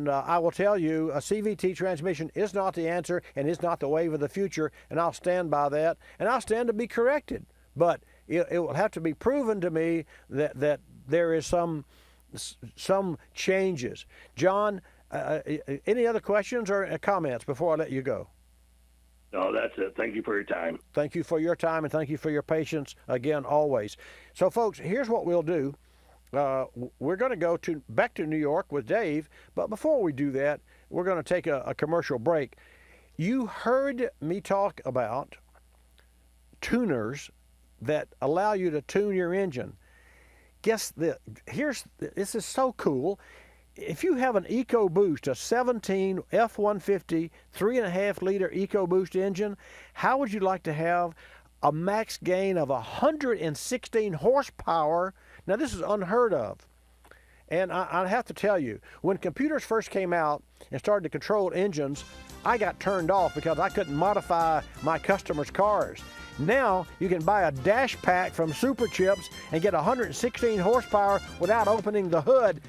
[SPEAKER 3] I will tell you, a CVT transmission is not the answer and is not the wave of the future, and I'll stand by that, and I'll stand to be corrected. But it will have to be proven to me that there is some changes. John, any other questions or comments before I let you go?
[SPEAKER 6] No, that's it. Thank you for your time.
[SPEAKER 3] Thank you for your time, and thank you for your patience, again, always. So, folks, here's what we'll do. We're going to go back to New York with Dave, but before we do that, we're going to take a commercial break. You heard me talk about tuners that allow you to tune your engine. This is so cool. If you have an EcoBoost, a 17 F-150 3.5-liter EcoBoost engine, how would you like to have a max gain of 116 horsepower? Now, this is unheard of. And I have to tell you, when computers first came out and started to control engines, I got turned off because I couldn't modify my customers' cars. Now, you can buy a dash pack from Super Chips and get 116 horsepower without opening the hood.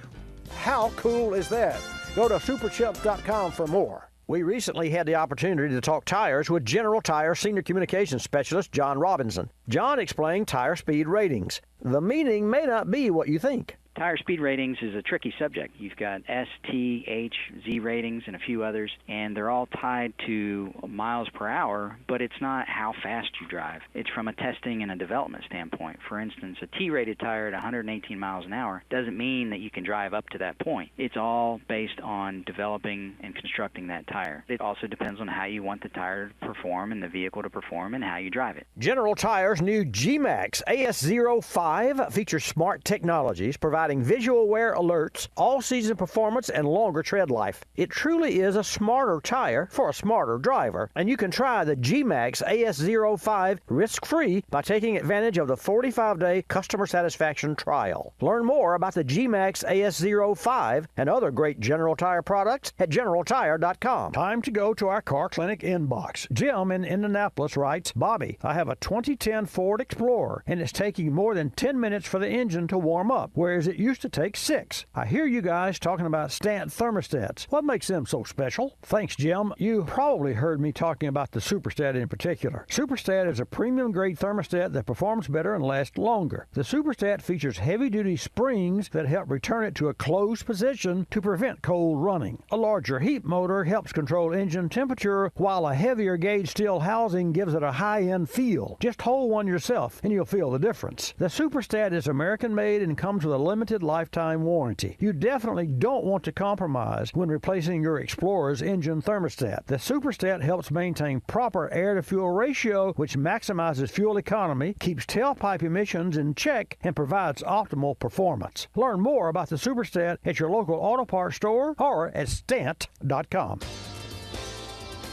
[SPEAKER 3] How cool is that? Go to superchips.com for more. We recently had the opportunity to talk tires with General Tire Senior Communications Specialist John Robinson. John explained tire speed ratings. The meaning may not be what you think.
[SPEAKER 7] Tire speed ratings is a tricky subject. You've got S, T, H, Z ratings and a few others, and they're all tied to miles per hour, but it's not how fast you drive. It's from a testing and a development standpoint. For instance, a T-rated tire at 118 miles an hour doesn't mean that you can drive up to that point. It's all based on developing and constructing that tire. It also depends on how you want the tire to perform and the vehicle to perform and how you drive it.
[SPEAKER 3] General Tire's new G-Max AS05 features smart technologies providing visual wear alerts, all-season performance, and longer tread life. It truly is a smarter tire for a smarter driver, and you can try the G-Max AS05 risk-free by taking advantage of the 45-day customer satisfaction trial. Learn more about the G-Max AS05 and other great General Tire products at GeneralTire.com. Time to go to our Car Clinic inbox. Jim in Indianapolis writes, Bobby, I have a 2010 Ford Explorer, and it's taking more than 10 minutes for the engine to warm up, whereas it used to take 6. I hear you guys talking about Stant thermostats. What makes them so special? Thanks, Jim. You probably heard me talking about the Superstat in particular. Superstat is a premium-grade thermostat that performs better and lasts longer. The Superstat features heavy-duty springs that help return it to a closed position to prevent cold running. A larger heat motor helps control engine temperature, while a heavier gauge steel housing gives it a high-end feel. Just hold one yourself, and you'll feel the difference. The Superstat is American-made and comes with a limited lifetime warranty. You definitely don't want to compromise when replacing your Explorer's engine thermostat. The Superstat helps maintain proper air-to-fuel ratio, which maximizes fuel economy, keeps tailpipe emissions in check, and provides optimal performance. Learn more about the Superstat at your local auto parts store or at stant.com.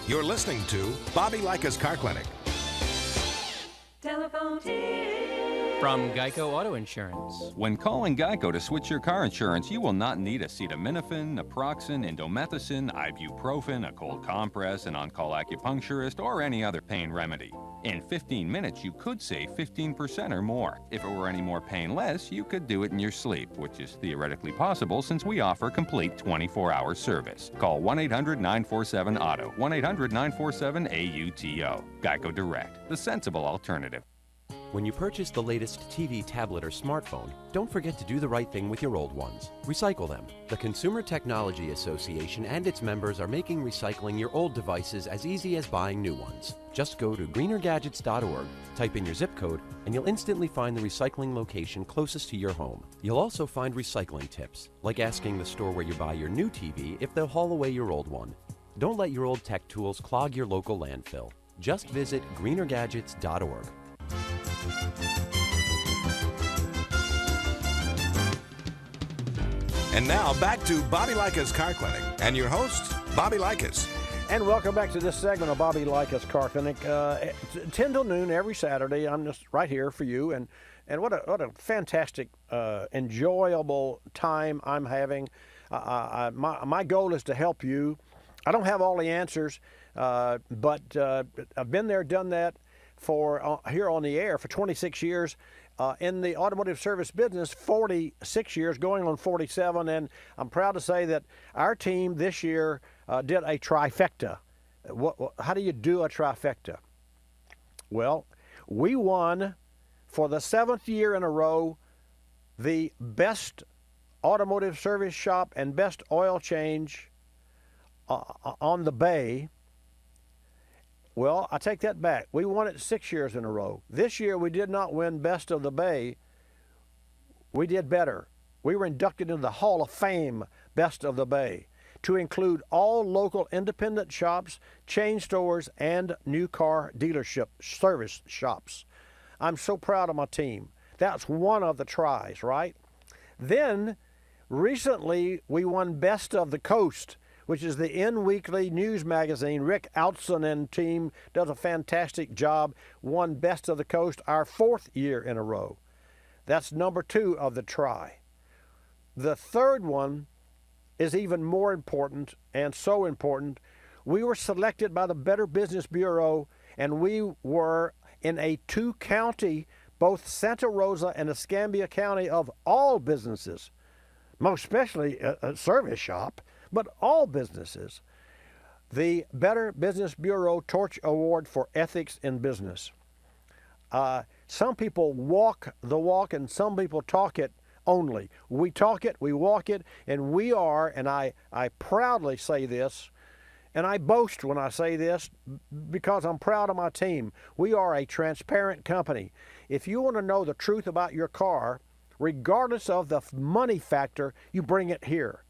[SPEAKER 1] You're listening to Bobby Likis Car Clinic.
[SPEAKER 8] Telephone tip.
[SPEAKER 9] From Geico Auto Insurance. When calling Geico to switch your car insurance, you will not need acetaminophen, naproxen, indomethacin, ibuprofen, a cold compress, an on-call acupuncturist, or any other pain remedy. In 15 minutes, you could save 15% or more. If it were any more painless, you could do it in your sleep, which is theoretically possible since we offer complete 24-hour service. Call 1-800-947-AUTO, 1-800-947-AUTO. Geico Direct, the sensible alternative.
[SPEAKER 18] When you purchase the latest TV, tablet, or smartphone, don't forget to do the right thing with your old ones. Recycle them. The Consumer Technology Association and its members are making recycling your old devices as easy as buying new ones. Just go to greenergadgets.org, type in your zip code, and you'll instantly find the recycling location closest to your home. You'll also find recycling tips, like asking the store where you buy your new TV if they'll haul away your old one. Don't let your old tech tools clog your local landfill. Just visit greenergadgets.org.
[SPEAKER 1] And now back to Bobby Likis Car Clinic and your host, Bobby Likis.
[SPEAKER 3] And welcome back to this segment of Bobby Likis Car Clinic. 10 till noon every Saturday. I'm just right here for you. And what a fantastic, enjoyable time I'm having. My goal is to help you. I don't have all the answers, but I've been there, done that for here on the air for 26 years. In the automotive service business, 46 years, going on 47, and I'm proud to say that our team this year did a trifecta. How do you do a trifecta? Well, we won for the 7th year in a row the best automotive service shop and best oil change on the Bay. Well, I take that back. We won it 6 years in a row. This year, we did not win Best of the Bay. We did better. We were inducted into the Hall of Fame Best of the Bay, to include all local independent shops, chain stores, and new car dealership service shops. I'm so proud of my team. That's one of the tries, right? Then, recently, we won Best of the Coast, which is the N Weekly News magazine. Rick Outson and team does a fantastic job. Won Best of the Coast our 4th year in a row. That's number 2 of the try. The third one is even more important, and so important. We were selected by the Better Business Bureau, and we were in a 2-county, both Santa Rosa and Escambia County, of all businesses, most especially a service shop, but all businesses, the Better Business Bureau Torch Award for Ethics in Business. Some people walk the walk and some people talk it only. We talk it, we walk it, and we are, and I proudly say this, and I boast when I say this because I'm proud of my team. We are a transparent company. If you want to know the truth about your car, regardless of the money factor, you bring it here.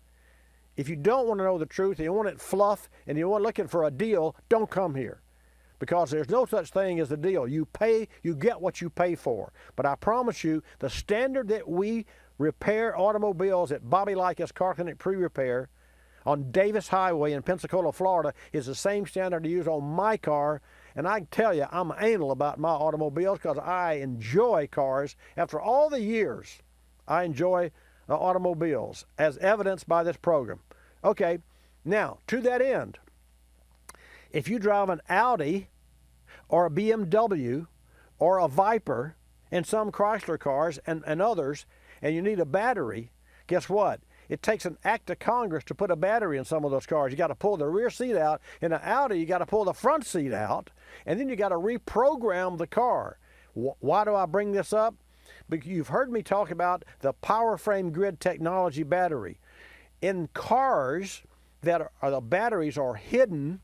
[SPEAKER 3] If you don't want to know the truth, and you want it fluff, and you're looking for a deal, don't come here. Because there's no such thing as a deal. You pay, you get what you pay for. But I promise you, the standard that we repair automobiles at Bobby Likis Car Clinic Pre-Repair on Davis Highway in Pensacola, Florida, is the same standard to use on my car. And I can tell you, I'm anal about my automobiles because I enjoy cars. After all the years, I enjoy automobiles, as evidenced by this program. Okay, now, to that end, if you drive an Audi or a BMW or a Viper and some Chrysler cars and others, and you need a battery, guess what? It takes an act of Congress to put a battery in some of those cars. You got to pull the rear seat out. In an Audi, you got to pull the front seat out, and then you got to reprogram the car. Why do I bring this up? Because you've heard me talk about the power frame grid technology battery. In cars that the batteries are hidden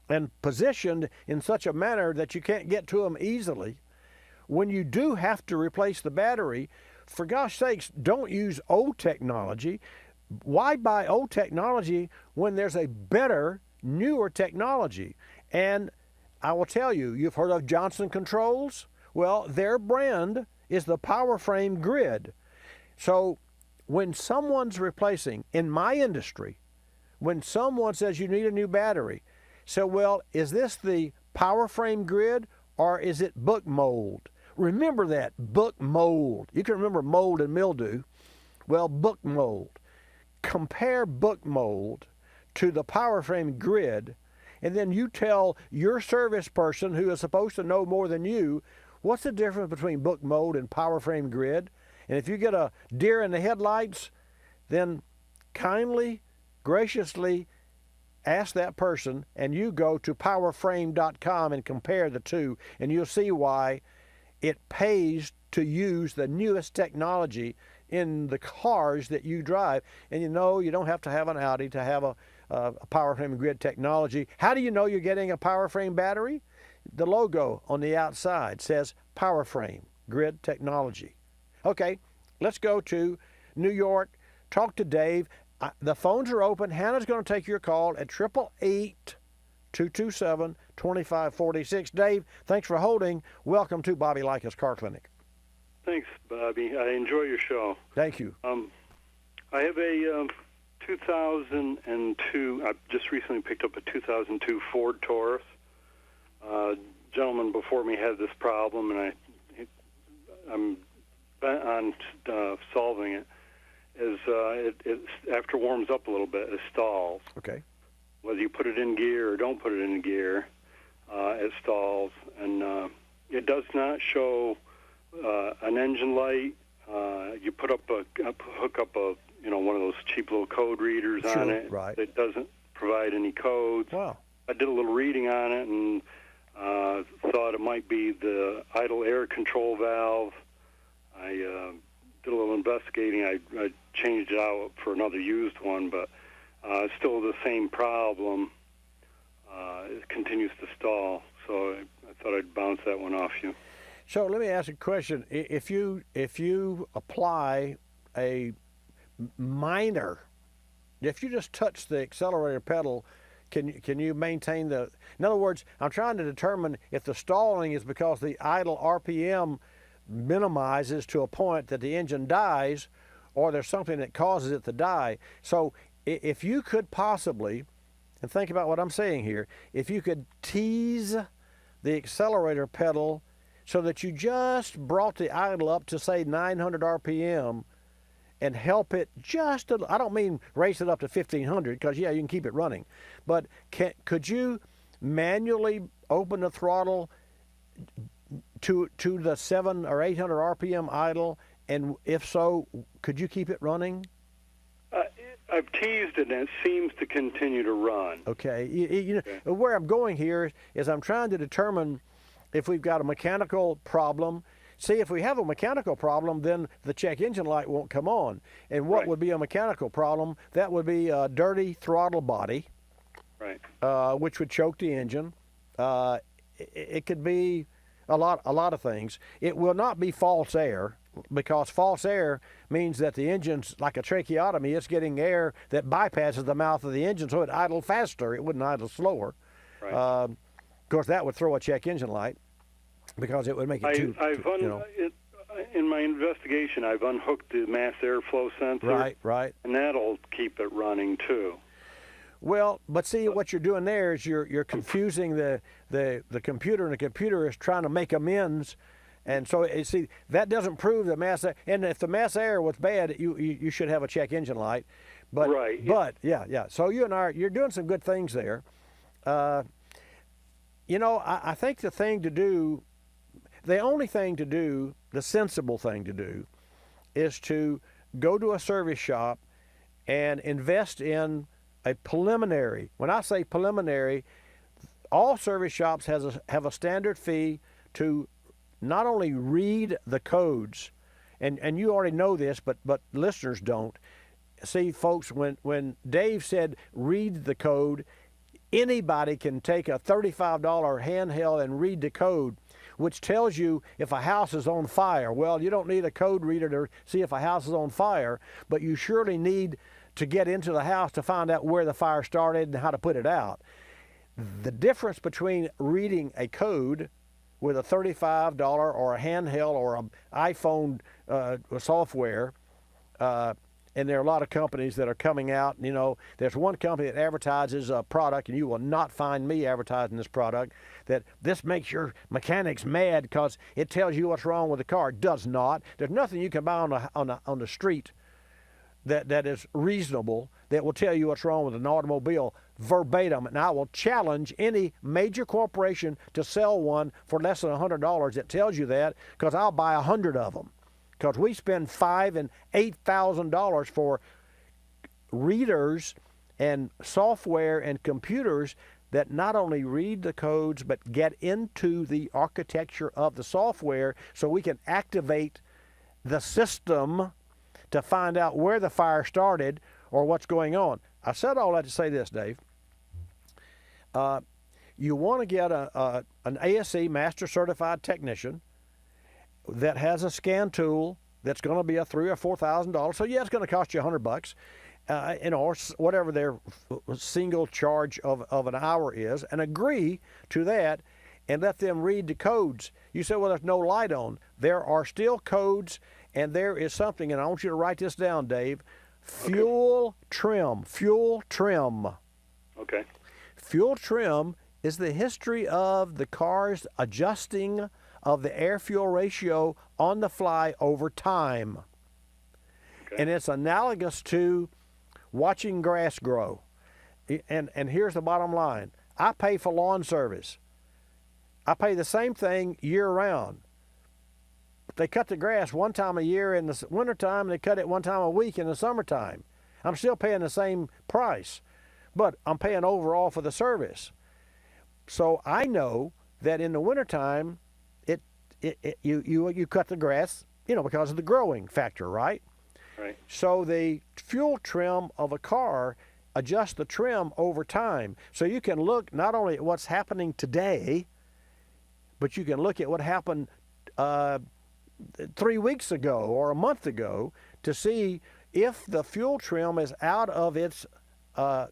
[SPEAKER 3] and positioned in such a manner that you can't get to them easily, when you do have to replace the battery, for gosh sakes, don't use old technology. Why buy old technology when there's a better, newer technology? And I will tell you, you've heard of Johnson Controls? Well, their brand is the power frame grid. So when someone's replacing, in my industry, when someone says you need a new battery, so well, is this the power frame grid or is it book mold? Remember that, book mold. You can remember mold and mildew. Well, book mold. Compare book mold to the power frame grid, and then you tell your service person who is supposed to know more than you, what's the difference between book mold and power frame grid? And if you get a deer in the headlights, then kindly, graciously ask that person, and you go to powerframe.com and compare the two, and you'll see why it pays to use the newest technology in the cars that you drive. And you know, you don't have to have an Audi to have a power frame grid technology. How do you know you're getting a power frame battery? The logo on the outside says power frame grid technology. Okay, let's go to New York, talk to Dave. The phones are open. Hannah's going to take your call at 888-227-2546. Dave, thanks for holding. Welcome to Bobby Likis Car Clinic.
[SPEAKER 8] Thanks, Bobby. I enjoy your show.
[SPEAKER 3] Thank you.
[SPEAKER 8] I have a 2002. I just recently picked up a 2002 Ford Taurus. Gentleman before me had this problem, and I'm bent on solving it. It after it warms up a little bit, it stalls.
[SPEAKER 2] Okay.
[SPEAKER 8] Whether you put it in gear or don't put it in gear, it stalls, and it does not show an engine light. You hook up a one of those cheap little code readers on it.
[SPEAKER 2] Right.
[SPEAKER 8] It doesn't provide any codes.
[SPEAKER 2] Wow.
[SPEAKER 8] I did a little reading on it and thought it might be the idle air control valve. I did a little investigating. I changed it out for another used one, but it's still the same problem. It continues to stall, so I thought I'd bounce that one off you.
[SPEAKER 2] So let me ask a question. If you apply a minor, if you just touch the accelerator pedal, can you maintain the? In other words, I'm trying to determine if the stalling is because the idle RPM minimizes to a point that the engine dies, or there's something that causes it to die. So if you could possibly, and think about what I'm saying here, if you could tease the accelerator pedal so that you just brought the idle up to say 900 RPM and help it just, I don't mean race it up to 1500, because yeah, you can keep it running, but could you manually open the throttle to the 700 or 800 RPM idle, and if so, could you keep it running?
[SPEAKER 8] I've teased it, and it seems to continue to run.
[SPEAKER 2] Okay. Where I'm going here is I'm trying to determine if we've got a mechanical problem. See, if we have a mechanical problem, then the check engine light won't come on. And what would be a mechanical problem? That would be a dirty throttle body,
[SPEAKER 8] right?
[SPEAKER 2] Which would choke the engine. It could be a lot of things. It will not be false air, because false air means that the engine's like a tracheotomy. It's getting air that bypasses the mouth of the engine, so it idles faster. It wouldn't idle slower.
[SPEAKER 8] Right.
[SPEAKER 2] Of course, that would throw a check engine light, because it would make it
[SPEAKER 8] in my investigation, I've unhooked the mass airflow sensor.
[SPEAKER 2] Right.
[SPEAKER 8] And that'll keep it running too.
[SPEAKER 2] Well, but see, what you're doing there is you're confusing the computer, and the computer is trying to make amends. And so, see, that doesn't prove the mass air. And if the mass air was bad, you should have a check engine light. But,
[SPEAKER 8] right.
[SPEAKER 2] But, yeah. So you and I, you're doing some good things there. I think the only thing to do, the sensible thing to do, is to go to a service shop and invest in a preliminary. When I say preliminary, all service shops have a standard fee to not only read the codes, and you already know this, but listeners don't. See, folks, when Dave said read the code, anybody can take a $35 handheld and read the code, which tells you if a house is on fire. Well, you don't need a code reader to see if a house is on fire, but you surely need to get into the house to find out where the fire started and how to put it out. The difference between reading a code with a $35 or a handheld or an iPhone software, and there are a lot of companies that are coming out. There's one company that advertises a product, and you will not find me advertising this product, that this makes your mechanics mad because it tells you what's wrong with the car. It does not. There's nothing you can buy on the street that is reasonable that will tell you what's wrong with an automobile verbatim. And I will challenge any major corporation to sell one for less than $100 that tells you that, because I'll buy 100 of them. Because we spend $5,000 and $8,000 for readers and software and computers that not only read the codes but get into the architecture of the software so we can activate the system to find out where the fire started or what's going on. I said all that to say this, Dave. You want to get an ASE Master Certified Technician that has a scan tool that's going to be a $3,000 or $4,000. So yeah, it's going to cost you $100, or whatever their single charge of an hour is, and agree to that, and let them read the codes. You say, well, there's no light on. There are still codes, and there is something, and I want you to write this down, Dave,
[SPEAKER 3] Fuel trim.
[SPEAKER 8] Okay.
[SPEAKER 3] Fuel trim is the history of the car's adjusting of the air-fuel ratio on the fly over time. Okay. And it's analogous to watching grass grow. And here's the bottom line. I pay for lawn service. I pay the same thing year-round. They cut the grass one time a year in the wintertime, and they cut it one time a week in the summertime. I'm still paying the same price, but I'm paying overall for the service. So I know that in the wintertime, you cut the grass, because of the growing factor, right?
[SPEAKER 8] Right.
[SPEAKER 3] So the fuel trim of a car adjusts the trim over time. So you can look not only at what's happening today, but you can look at what happened 3 weeks ago or a month ago to see if the fuel trim is out of its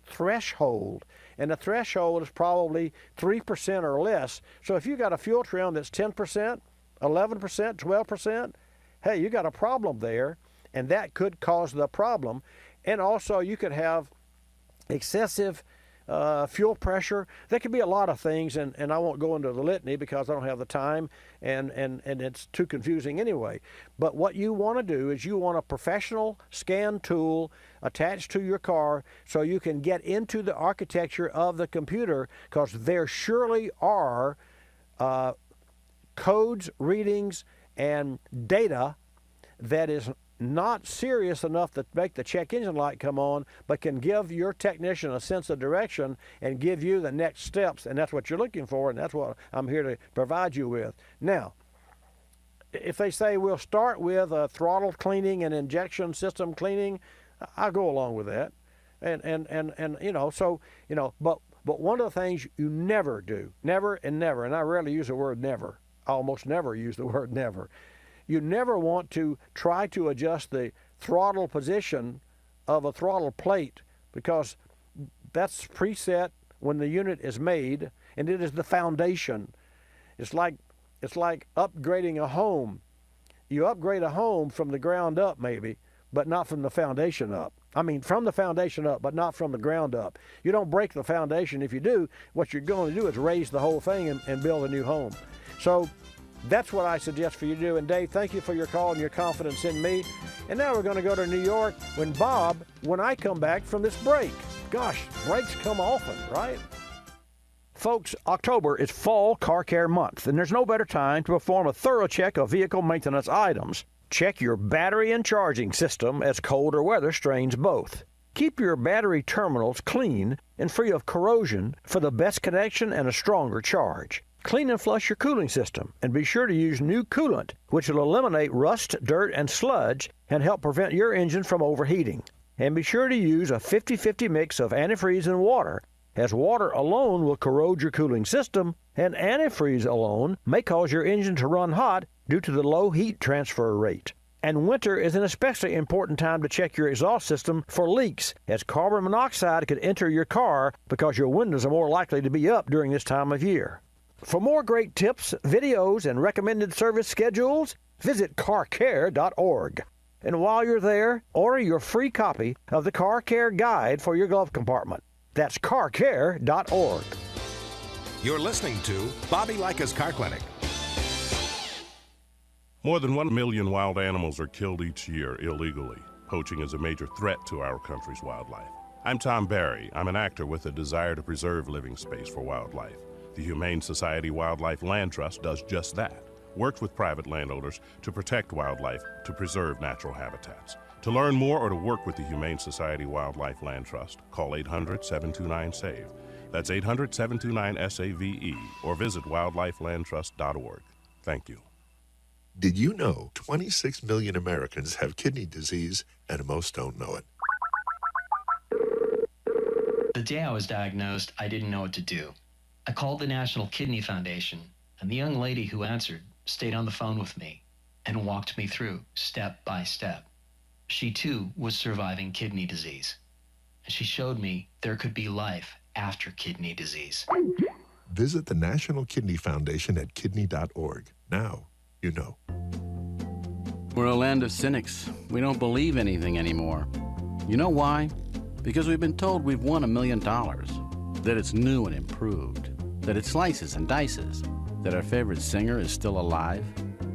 [SPEAKER 3] threshold. And the threshold is probably 3% or less. So if you got a fuel trim that's 10%, 11%, 12%, hey, you got a problem there, and that could cause the problem. And also you could have excessive fuel pressure. There could be a lot of things, and I won't go into the litany because I don't have the time, and it's too confusing anyway. But what you want to do is you want a professional scan tool attached to your car so you can get into the architecture of the computer, because there surely are codes, readings, and data that is not serious enough to make the check engine light come on, but can give your technician a sense of direction and give you the next steps, and that's what you're looking for, and that's what I'm here to provide you with. Now, if they say we'll start with a throttle cleaning and injection system cleaning, I'll go along with that. But one of the things you never do, never, and I rarely use the word never, I almost never use the word never. You never want to try to adjust the throttle position of a throttle plate, because that's preset when the unit is made, and it is the foundation. It's like upgrading a home. You upgrade a home from the ground up maybe, but not from the foundation up. I mean, from the foundation up, but not from the ground up. You don't break the foundation. If you do, what you're going to do is raise the whole thing and build a new home. So that's what I suggest for you to do. And Dave, thank you for your call and your confidence in me. And now we're going to go to New York when I come back from this break. Gosh, breaks come often, right? Folks, October is Fall Car Care Month, and there's no better time to perform a thorough check of vehicle maintenance items. Check your battery and charging system, as colder weather strains both. Keep your battery terminals clean and free of corrosion for the best connection and a stronger charge. Clean and flush your cooling system, and be sure to use new coolant, which will eliminate rust, dirt, and sludge and help prevent your engine from overheating. And be sure to use a 50-50 mix of antifreeze and water, as water alone will corrode your cooling system, and antifreeze alone may cause your engine to run hot due to the low heat transfer rate. And winter is an especially important time to check your exhaust system for leaks, as carbon monoxide could enter your car because your windows are more likely to be up during this time of year. For more great tips, videos, and recommended service schedules, visit carcare.org. And while you're there, order your free copy of the Car Care Guide for your glove compartment. That's carcare.org.
[SPEAKER 1] You're listening to Bobby Likis Car Clinic.
[SPEAKER 10] More than 1 million wild animals are killed each year illegally. Poaching is a major threat to our country's wildlife. I'm Tom Barry. I'm an actor with a desire to preserve living space for wildlife. The Humane Society Wildlife Land Trust does just that, works with private landowners to protect wildlife, to preserve natural habitats. To learn more or to work with the Humane Society Wildlife Land Trust, call 800-729-SAVE. That's 800-729-SAVE, or visit wildlifelandtrust.org. Thank you.
[SPEAKER 11] Did you know 26 million Americans have kidney disease and most don't know it?
[SPEAKER 12] The day I was diagnosed, I didn't know what to do. I called the National Kidney Foundation, and the young lady who answered stayed on the phone with me and walked me through step by step. She too was surviving kidney disease, and she showed me there could be life after kidney disease.
[SPEAKER 11] Visit the National Kidney Foundation at kidney.org. Now you know.
[SPEAKER 13] We're a land of cynics. We don't believe anything anymore.
[SPEAKER 27] You know why? Because we've been told we've won $1 million, that it's new and improved, that it slices and dices, that our favorite singer is still alive,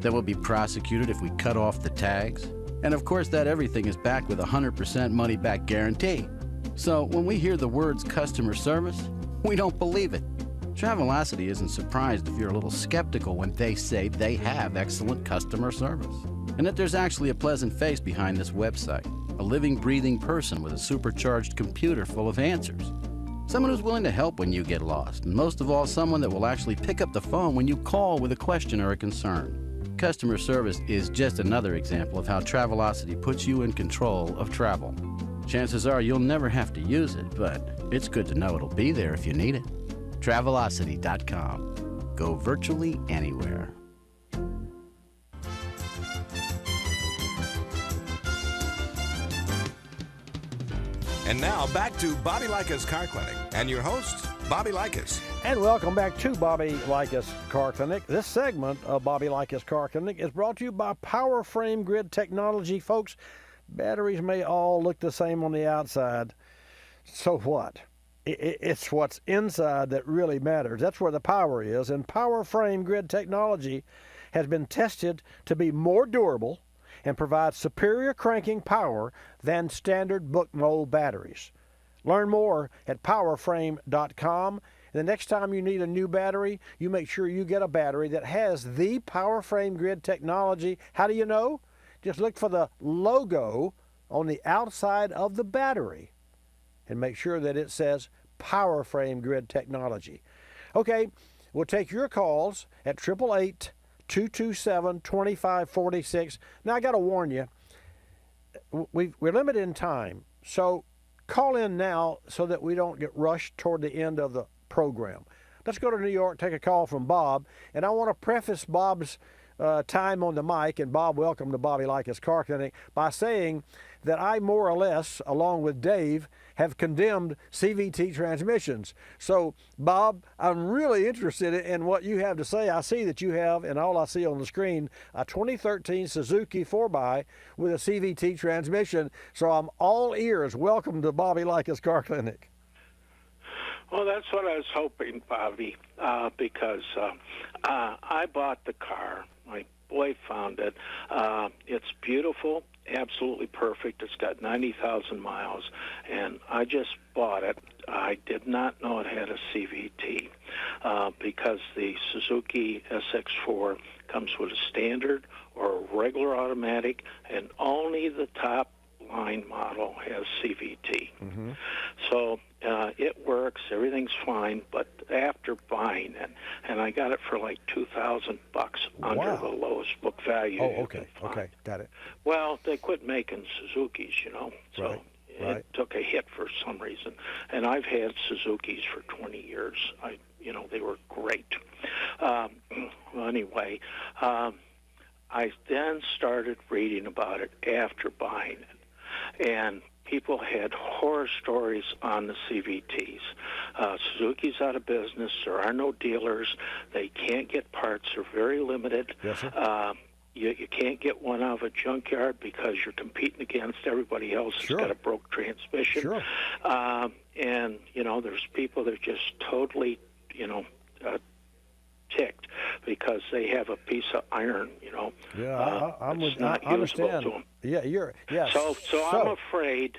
[SPEAKER 27] that we'll be prosecuted if we cut off the tags, and of course that everything is backed with a 100% money-back guarantee. So when we hear the words customer service, we don't believe it. Travelocity isn't surprised if you're a little skeptical when they say they have excellent customer service, and that there's actually a pleasant face behind this website, a living, breathing person with a supercharged computer full of answers. Someone who's willing to help when you get lost, and most of all, someone that will actually pick up the phone when you call with a question or a concern. Customer service is just another example of how Travelocity puts you in control of travel. Chances are you'll never have to use it, but it's good to know it'll be there if you need it. Travelocity.com. Go virtually anywhere.
[SPEAKER 1] And now back to Bobby Likis Car Clinic and your host, Bobby Likis.
[SPEAKER 3] And welcome back to Bobby Likis Car Clinic. This segment of Bobby Likis Car Clinic is brought to you by Power Frame Grid Technology. Folks, batteries may all look the same on the outside. So what? It's what's inside that really matters. That's where the power is. And Power Frame Grid Technology has been tested to be more durable and provide superior cranking power than standard book mold batteries. Learn more at powerframe.com. The next time you need a new battery, you make sure you get a battery that has the Power Frame Grid technology. How do you know? Just look for the logo on the outside of the battery and make sure that it says Power Frame Grid technology. Okay, we'll take your calls at 888-227-2546. Now, I got to warn you, we're limited in time, so call in now so that we don't get rushed toward the end of the program. Let's go to New York, take a call from Bob, and I want to preface Bob's time on the mic, and Bob, welcome to Bobby Likis Car Clinic, by saying that I more or less, along with Dave, have condemned CVT transmissions. So, Bob, I'm really interested in what you have to say. I see that you have, and all I see on the screen, a 2013 Suzuki 4x with a CVT transmission. So I'm all ears. Welcome to Bobby Likis Car Clinic.
[SPEAKER 4] Well, that's what I was hoping, Bobby, because I bought the car. My boy found it. It's beautiful, absolutely perfect. It's got 90,000 miles, and I just bought it. I did not know it had a CVT because the Suzuki SX4 comes with a standard or a regular automatic, and only the top line model has CVT. Mm-hmm. So it works, everything's fine, but after buying it, and I got it for like $2,000 under the lowest book value.
[SPEAKER 3] Oh, okay, okay, got it.
[SPEAKER 4] Well, they quit making Suzukis, you know, so it took a hit for some reason. And I've had Suzukis for 20 years. They were great. Well, anyway, I then started reading about it after buying it. And people had horror stories on the CVTs. Suzuki's out of business. There are no dealers. They can't get parts. They're very limited.
[SPEAKER 3] Yes, sir.
[SPEAKER 4] You can't get one out of a junkyard because you're competing against everybody else who's got a broke transmission.
[SPEAKER 3] Sure.
[SPEAKER 4] And, there's people that are just totally, ticked because they have a piece of iron,
[SPEAKER 3] Yeah, I'm with.
[SPEAKER 4] I
[SPEAKER 3] understand.
[SPEAKER 4] To them.
[SPEAKER 3] Yeah, yes.
[SPEAKER 4] So I'm afraid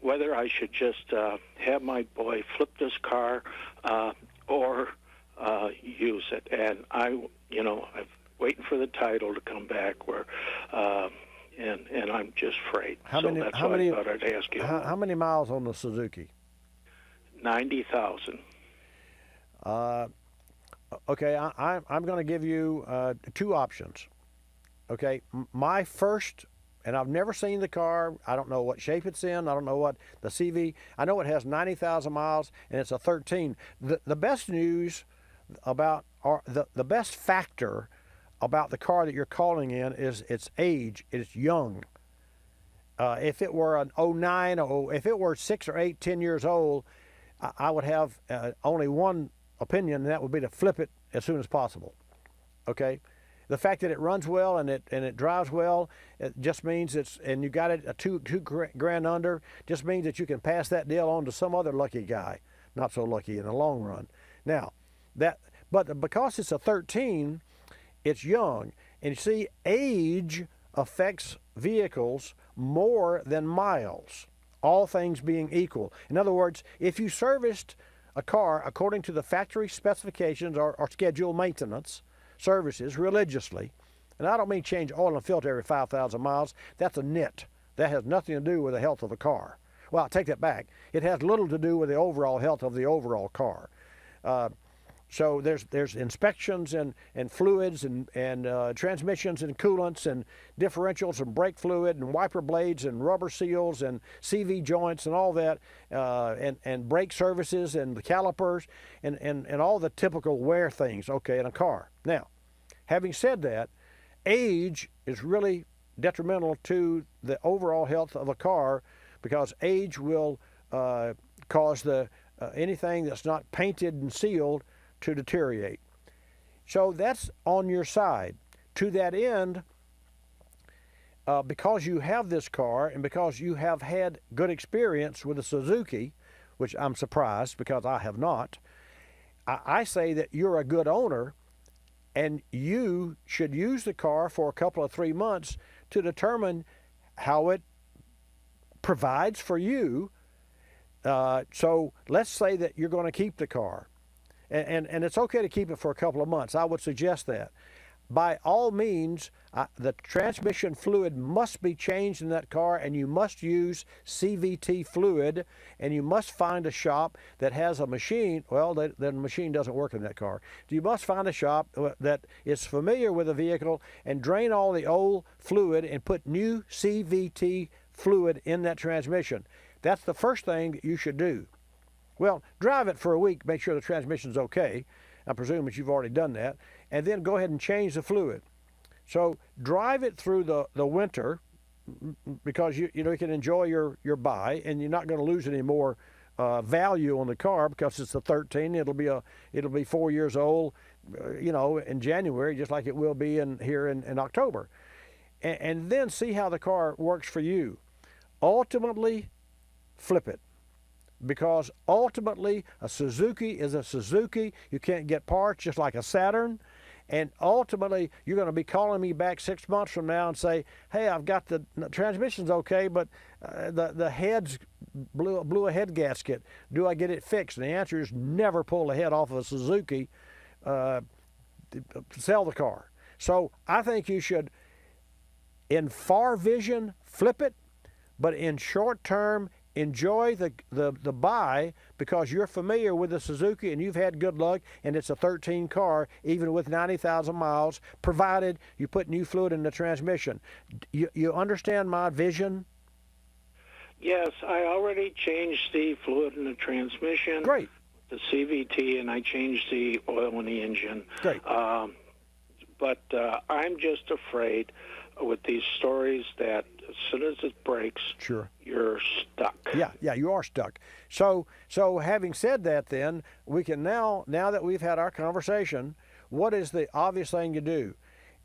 [SPEAKER 4] whether I should just have my boy flip this car or use it. And I'm waiting for the title to come back and I'm just afraid. I thought I'd ask you.
[SPEAKER 3] How many miles on the Suzuki?
[SPEAKER 4] 90,000.
[SPEAKER 3] Okay, I'm going to give you two options. Okay, my first, and I've never seen the car. I don't know what shape it's in. I don't know what the CV. I know it has 90,000 miles, and it's a 13. The best news about, or the best factor about the car that you're calling in is its age. It's young. If it were an 09, or if it were 6 or 8, 10 years old, I would have only one opinion, and that would be to flip it as soon as possible. Okay, the fact that it runs well and it drives well, it just means and you got it a two grand under, just means that you can pass that deal on to some other lucky guy, not so lucky in the long run. Now, but because it's a 13, it's young, and you see, age affects vehicles more than miles, all things being equal. In other words, if you serviced a car according to the factory specifications or scheduled maintenance services religiously, and I don't mean change oil and filter every 5,000 miles, that's a nit. That has nothing to do with the health of the car. Well, I'll take that back. It has little to do with the overall health of the overall car. So there's inspections and fluids and transmissions and coolants and differentials and brake fluid and wiper blades and rubber seals and CV joints and all that, and brake services and the calipers and all the typical wear things, okay, in a car. Now, having said that, age is really detrimental to the overall health of a car, because age will cause anything that's not painted and sealed to deteriorate. So that's on your side. To that end, because you have this car and because you have had good experience with a Suzuki, which I'm surprised because I have not, I say that you're a good owner and you should use the car for a couple of 3 months to determine how it provides for you. So let's say that you're going to keep the car. And it's okay to keep it for a couple of months. I would suggest that. By all means, the transmission fluid must be changed in that car, and you must use CVT fluid, and you must find a shop that has a machine. Well, the machine doesn't work in that car. You must find a shop that is familiar with the vehicle and drain all the old fluid and put new CVT fluid in that transmission. That's the first thing that you should do. Well, drive it for a week, make sure the transmission's okay. I presume that you've already done that. And then go ahead and change the fluid. So drive it through the winter, because you can enjoy your buy, and you're not going to lose any more value on the car because it's a 13. It'll be 4 years old, in January, just like it will be here in October. And then see how the car works for you. Ultimately, flip it. Because ultimately, a Suzuki is a Suzuki. You can't get parts just like a Saturn. And ultimately, you're going to be calling me back 6 months from now and say, hey, I've got the transmission's okay, but the head's blew a head gasket. Do I get it fixed? And the answer is never pull the head off of a Suzuki. Sell the car. So I think you should, in far vision, flip it, but in short term, enjoy the buy, because you're familiar with the Suzuki and you've had good luck, and it's a 13 car, even with 90,000 miles, provided you put new fluid in the transmission. You understand my vision?
[SPEAKER 4] Yes, I already changed the fluid in the transmission.
[SPEAKER 3] Great.
[SPEAKER 4] The CVT, and I changed the oil in the engine.
[SPEAKER 3] Great.
[SPEAKER 4] But I'm just afraid with these stories that as soon as it breaks,
[SPEAKER 3] sure,
[SPEAKER 4] you're stuck.
[SPEAKER 3] Yeah, you are stuck. So having said that, then we can now that we've had our conversation, what is the obvious thing to do?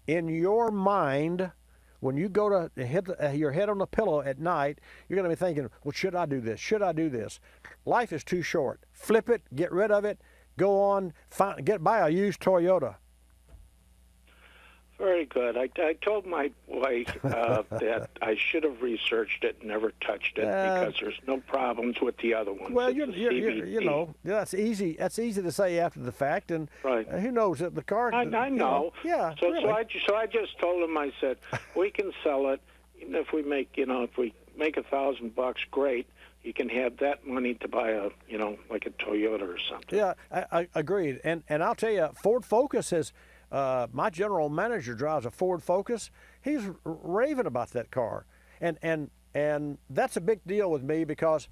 [SPEAKER 3] In your mind, when you go to hit your head on the pillow at night, you're going to be thinking, well, should I do this? Should I do this? Life is too short. Flip it, get rid of it, go on, buy a used Toyota.
[SPEAKER 4] Very good. I told my wife that I should have researched it and never touched it because there's no problems with the other ones.
[SPEAKER 3] Well, that's easy. That's easy to say after the fact, and
[SPEAKER 4] right.
[SPEAKER 3] Who knows that the car?
[SPEAKER 4] I know.
[SPEAKER 3] Yeah.
[SPEAKER 4] So
[SPEAKER 3] really.
[SPEAKER 4] so I just told him. I said we can sell it, even if we make $1,000, great. You can have that money to buy like a Toyota or something.
[SPEAKER 3] Yeah, I agreed. And I'll tell you, Ford Focus has. My general manager drives a Ford Focus. He's raving about that car, and that's a big deal with me because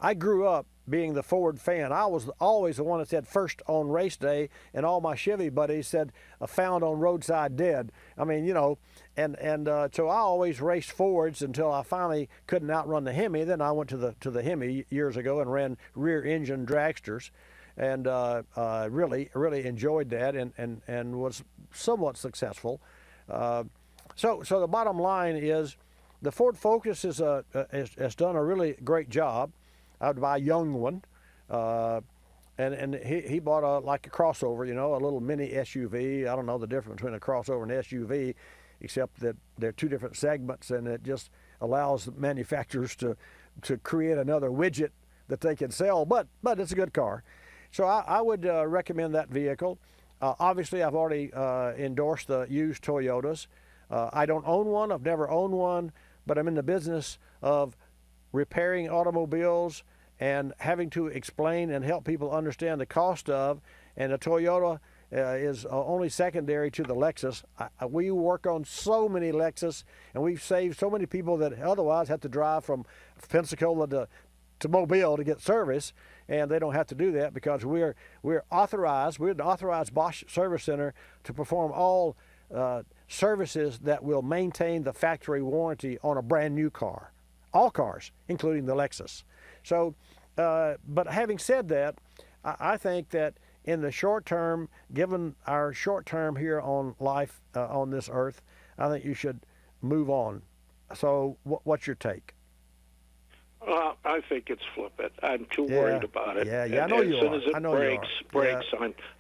[SPEAKER 3] I grew up being the Ford fan. I was always the one that said first on race day, and all my Chevy buddies said found on roadside dead. I mean, so I always raced Fords until I finally couldn't outrun the Hemi. Then I went to the Hemi years ago and ran rear engine dragsters. and really enjoyed that and was somewhat successful. So the bottom line is, the Ford Focus has done a really great job. I would buy a young one, and he bought like a crossover, a little mini SUV. I don't know the difference between a crossover and an SUV, except that they're two different segments, and it just allows manufacturers to create another widget that they can sell. But it's a good car, so I would recommend that vehicle. Obviously, I've already endorsed the used Toyotas. I don't own one. I've never owned one, but I'm in the business of repairing automobiles and having to explain and help people understand the cost of. And the Toyota is only secondary to the Lexus. We work on so many Lexus, and we've saved so many people that otherwise have to drive from Pensacola to Mobile to get service, and they don't have to do that because we're authorized. We're the authorized Bosch Service Center to perform all services that will maintain the factory warranty on a brand new car, all cars, including the Lexus. So, but having said that, I think that in the short term, given our short term here on life on this earth, I think you should move on. So, what's your take?
[SPEAKER 4] I think it's flip it. I'm too worried about it.
[SPEAKER 3] Yeah, I know you are.
[SPEAKER 4] As soon as it breaks,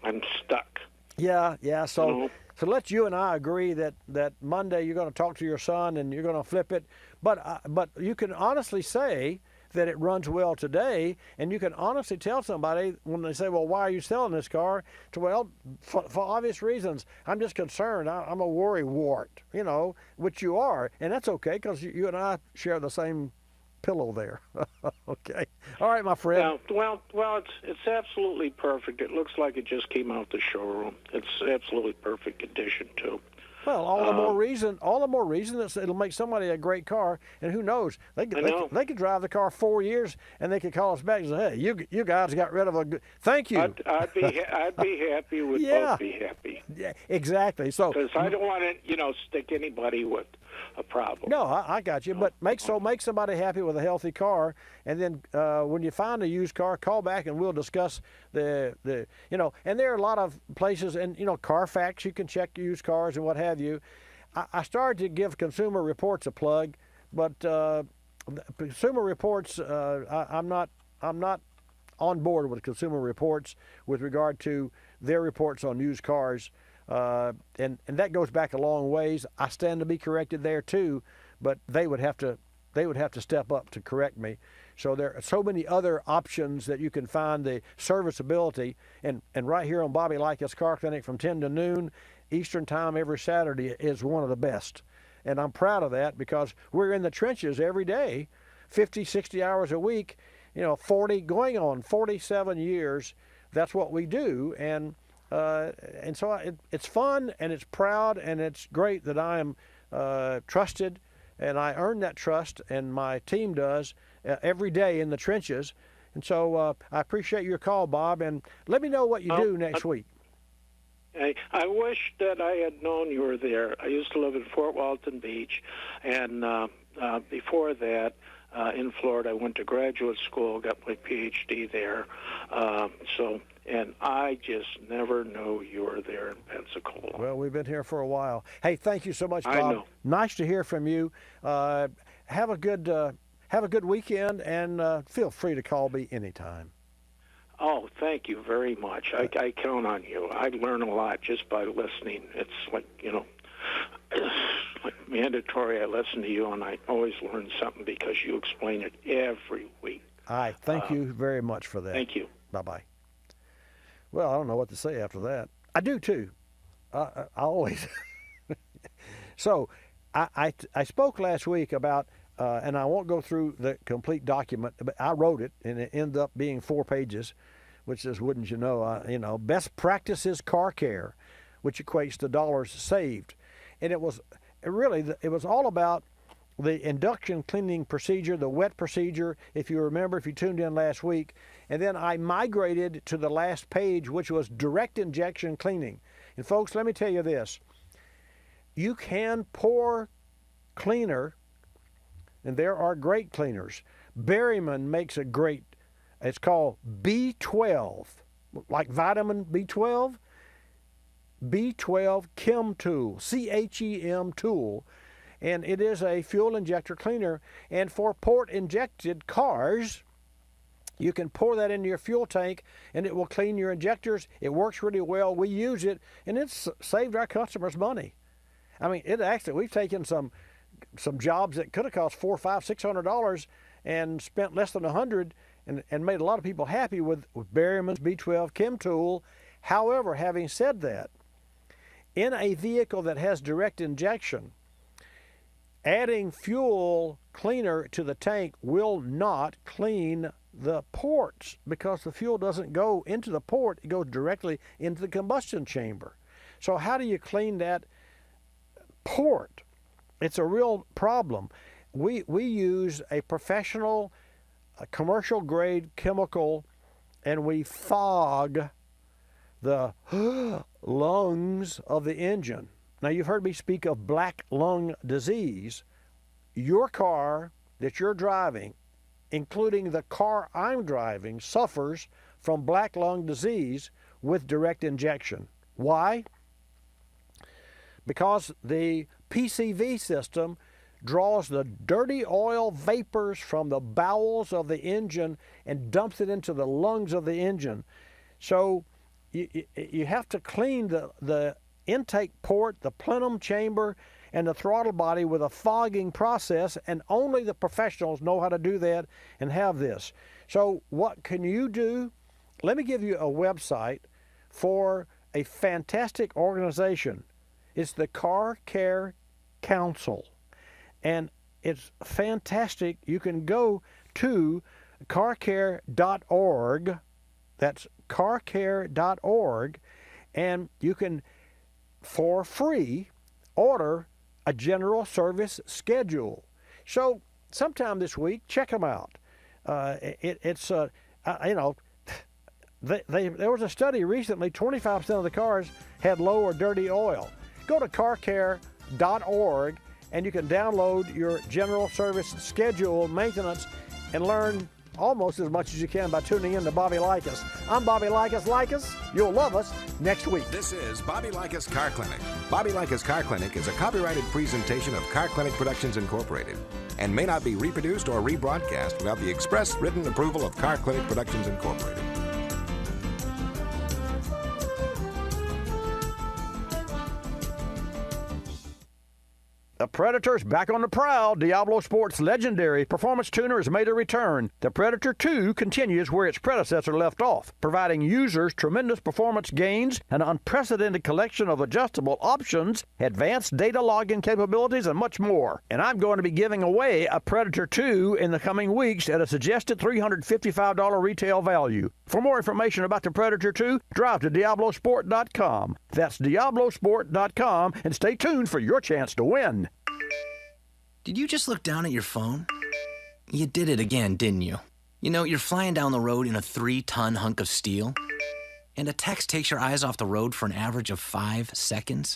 [SPEAKER 4] I'm stuck.
[SPEAKER 3] Yeah. So let's you and I agree that Monday you're going to talk to your son and you're going to flip it. But you can honestly say that it runs well today, and you can honestly tell somebody when they say, well, why are you selling this car? Well, for obvious reasons. I'm just concerned. I'm a worry wart, which you are, and that's okay because you and I share the same pillow there. Okay. All right, my friend.
[SPEAKER 4] Well, it's absolutely perfect. It looks like it just came out the showroom. It's absolutely perfect condition too.
[SPEAKER 3] Well, all the more reason that it'll make somebody a great car, and who knows, they could drive the car 4 years and they could call us back and say, hey, you guys got rid of a good. Thank you.
[SPEAKER 4] I'd be happy with both be happy.
[SPEAKER 3] Yeah, exactly. So
[SPEAKER 4] because I don't want to stick anybody with a problem.
[SPEAKER 3] No, I got you. But make somebody happy with a healthy car, and then when you find a used car, call back and we'll discuss the And there are a lot of places, and Carfax, you can check used cars and what have you. I started to give Consumer Reports a plug, but Consumer Reports, I'm not on board with Consumer Reports with regard to their reports on used cars. And that goes back a long ways. I stand to be corrected there too, but they would have to step up to correct me. So there are so many other options that you can find the serviceability, and right here on Bobby Likis Car Clinic from 10 to noon Eastern Time every Saturday is one of the best. And I'm proud of that because we're in the trenches every day, 50, 60 hours a week, 40 going on 47 years. That's what we do, and so it's fun, and it's proud, and it's great that I am trusted, and I earn that trust, and my team does every day in the trenches. And so I appreciate your call, Bob, and let me know what you do next week.
[SPEAKER 4] I wish that I had known you were there. I used to live in Fort Walton Beach, and before that, in Florida, I went to graduate school, got my PhD there. And I just never knew you were there in Pensacola.
[SPEAKER 3] Well, we've been here for a while. Hey, thank you so much, Bob.
[SPEAKER 4] I know.
[SPEAKER 3] Nice to hear from you. Have a good weekend, and feel free to call me anytime.
[SPEAKER 4] Oh, thank you very much. I count on you. I learn a lot just by listening. It's like, like mandatory. I listen to you, and I always learn something because you explain it every week.
[SPEAKER 3] All right. Thank you very much for that.
[SPEAKER 4] Thank you.
[SPEAKER 3] Bye-bye. Well, I don't know what to say after that. I do, too. I always. So I spoke last week about, and I won't go through the complete document, but I wrote it, and it ended up being 4 pages, which is, wouldn't you know, best practices car care, which equates to dollars saved. And it was all about the induction cleaning procedure, the wet procedure, if you remember, if you tuned in last week. And then I migrated to the last page, which was direct injection cleaning. And folks, let me tell you this. You can pour cleaner, and there are great cleaners. Berryman makes a great, it's called B12. like vitamin B12, B12 Chem Tool, CHEM tool, and it is a fuel injector cleaner. And for port-injected cars, you can pour that into your fuel tank, and it will clean your injectors. It works really well. We use it, and it's saved our customers money. I mean, we've taken some jobs that could have cost $400, $500, $600 and spent less than $100 and made a lot of people happy with Berryman's B12 Chem Tool. However, having said that, in a vehicle that has direct injection, adding fuel cleaner to the tank will not clean the ports because the fuel doesn't go into the port, it goes directly into the combustion chamber. So how do you clean that port? It's a real problem. We use a professional, commercial grade chemical, and we fog the lungs of the engine. Now, you've heard me speak of black lung disease. Your car that you're driving, including the car I'm driving, suffers from black lung disease with direct injection. Why? Because the PCV system draws the dirty oil vapors from the bowels of the engine and dumps it into the lungs of the engine. So you have to clean the intake port, the plenum chamber, and the throttle body with a fogging process, and only the professionals know how to do that and have this. So what can you do? Let me give you a website for a fantastic organization. It's the Car Care Council, and it's fantastic. You can go to carcare.org. That's carcare.org, and you can, for free, order a general service schedule. So sometime this week, check them out. There was a study recently, 25% of the cars had low or dirty oil. Go to carcare.org and you can download your general service schedule maintenance and learn almost as much as you can by tuning in to Bobby Likis. I'm Bobby Likis. Likis, you'll love us next week.
[SPEAKER 1] This is Bobby Likis Car Clinic. Bobby Likis Car Clinic is a copyrighted presentation of Car Clinic Productions Incorporated and may not be reproduced or rebroadcast without the express written approval of Car Clinic Productions Incorporated.
[SPEAKER 3] The Predator's back on the prowl. Diablo Sports' legendary performance tuner has made a return. The Predator 2 continues where its predecessor left off, providing users tremendous performance gains, an unprecedented collection of adjustable options, advanced data logging capabilities, and much more. And I'm going to be giving away a Predator 2 in the coming weeks at a suggested $355 retail value. For more information about the Predator 2, drive to DiabloSport.com. That's DiabloSport.com, and stay tuned for your chance to win.
[SPEAKER 5] Did you just look down at your phone? You did it again, didn't you? You know, you're flying down the road in a 3-ton hunk of steel, and a text takes your eyes off the road for an average of 5 seconds.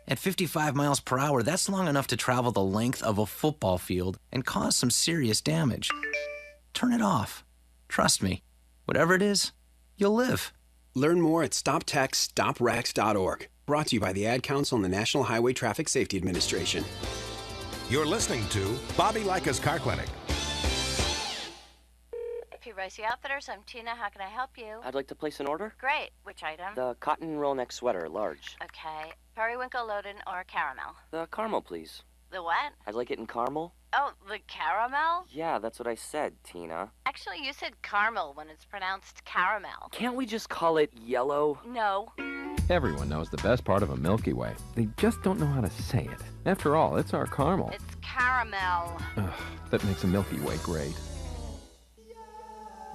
[SPEAKER 5] At 55 miles per hour, that's long enough to travel the length of a football field and cause some serious damage. Turn it off. Trust me, whatever it is, you'll live.
[SPEAKER 17] Learn more at StopTextStopWrecks.org. Brought to you by the Ad Council and the National Highway Traffic Safety Administration.
[SPEAKER 1] You're listening to Bobby Likis Car Clinic.
[SPEAKER 13] P-Ricey Outfitters, I'm Tina. How can I help you?
[SPEAKER 14] I'd like to place an order.
[SPEAKER 13] Great. Which item?
[SPEAKER 14] The cotton roll neck sweater, large.
[SPEAKER 13] Okay. Periwinkle, Loden, or caramel?
[SPEAKER 14] The caramel, please.
[SPEAKER 13] The what?
[SPEAKER 14] I'd like it in caramel.
[SPEAKER 13] Oh, the caramel?
[SPEAKER 14] Yeah, that's what I said, Tina.
[SPEAKER 13] Actually, you said caramel when it's pronounced caramel.
[SPEAKER 14] Can't we just call it yellow?
[SPEAKER 13] No.
[SPEAKER 15] Everyone knows the best part of a Milky Way. They just don't know how to say it. After all, it's our caramel.
[SPEAKER 13] It's caramel.
[SPEAKER 15] Ugh, that makes a Milky Way great.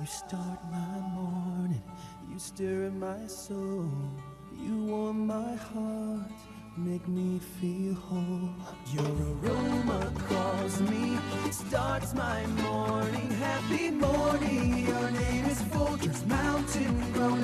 [SPEAKER 16] You start my morning, you stir in my soul, you warm my heart, make me feel whole. Your aroma calls me, starts my morning, happy morning. Your name is Folgers Mountain Grown.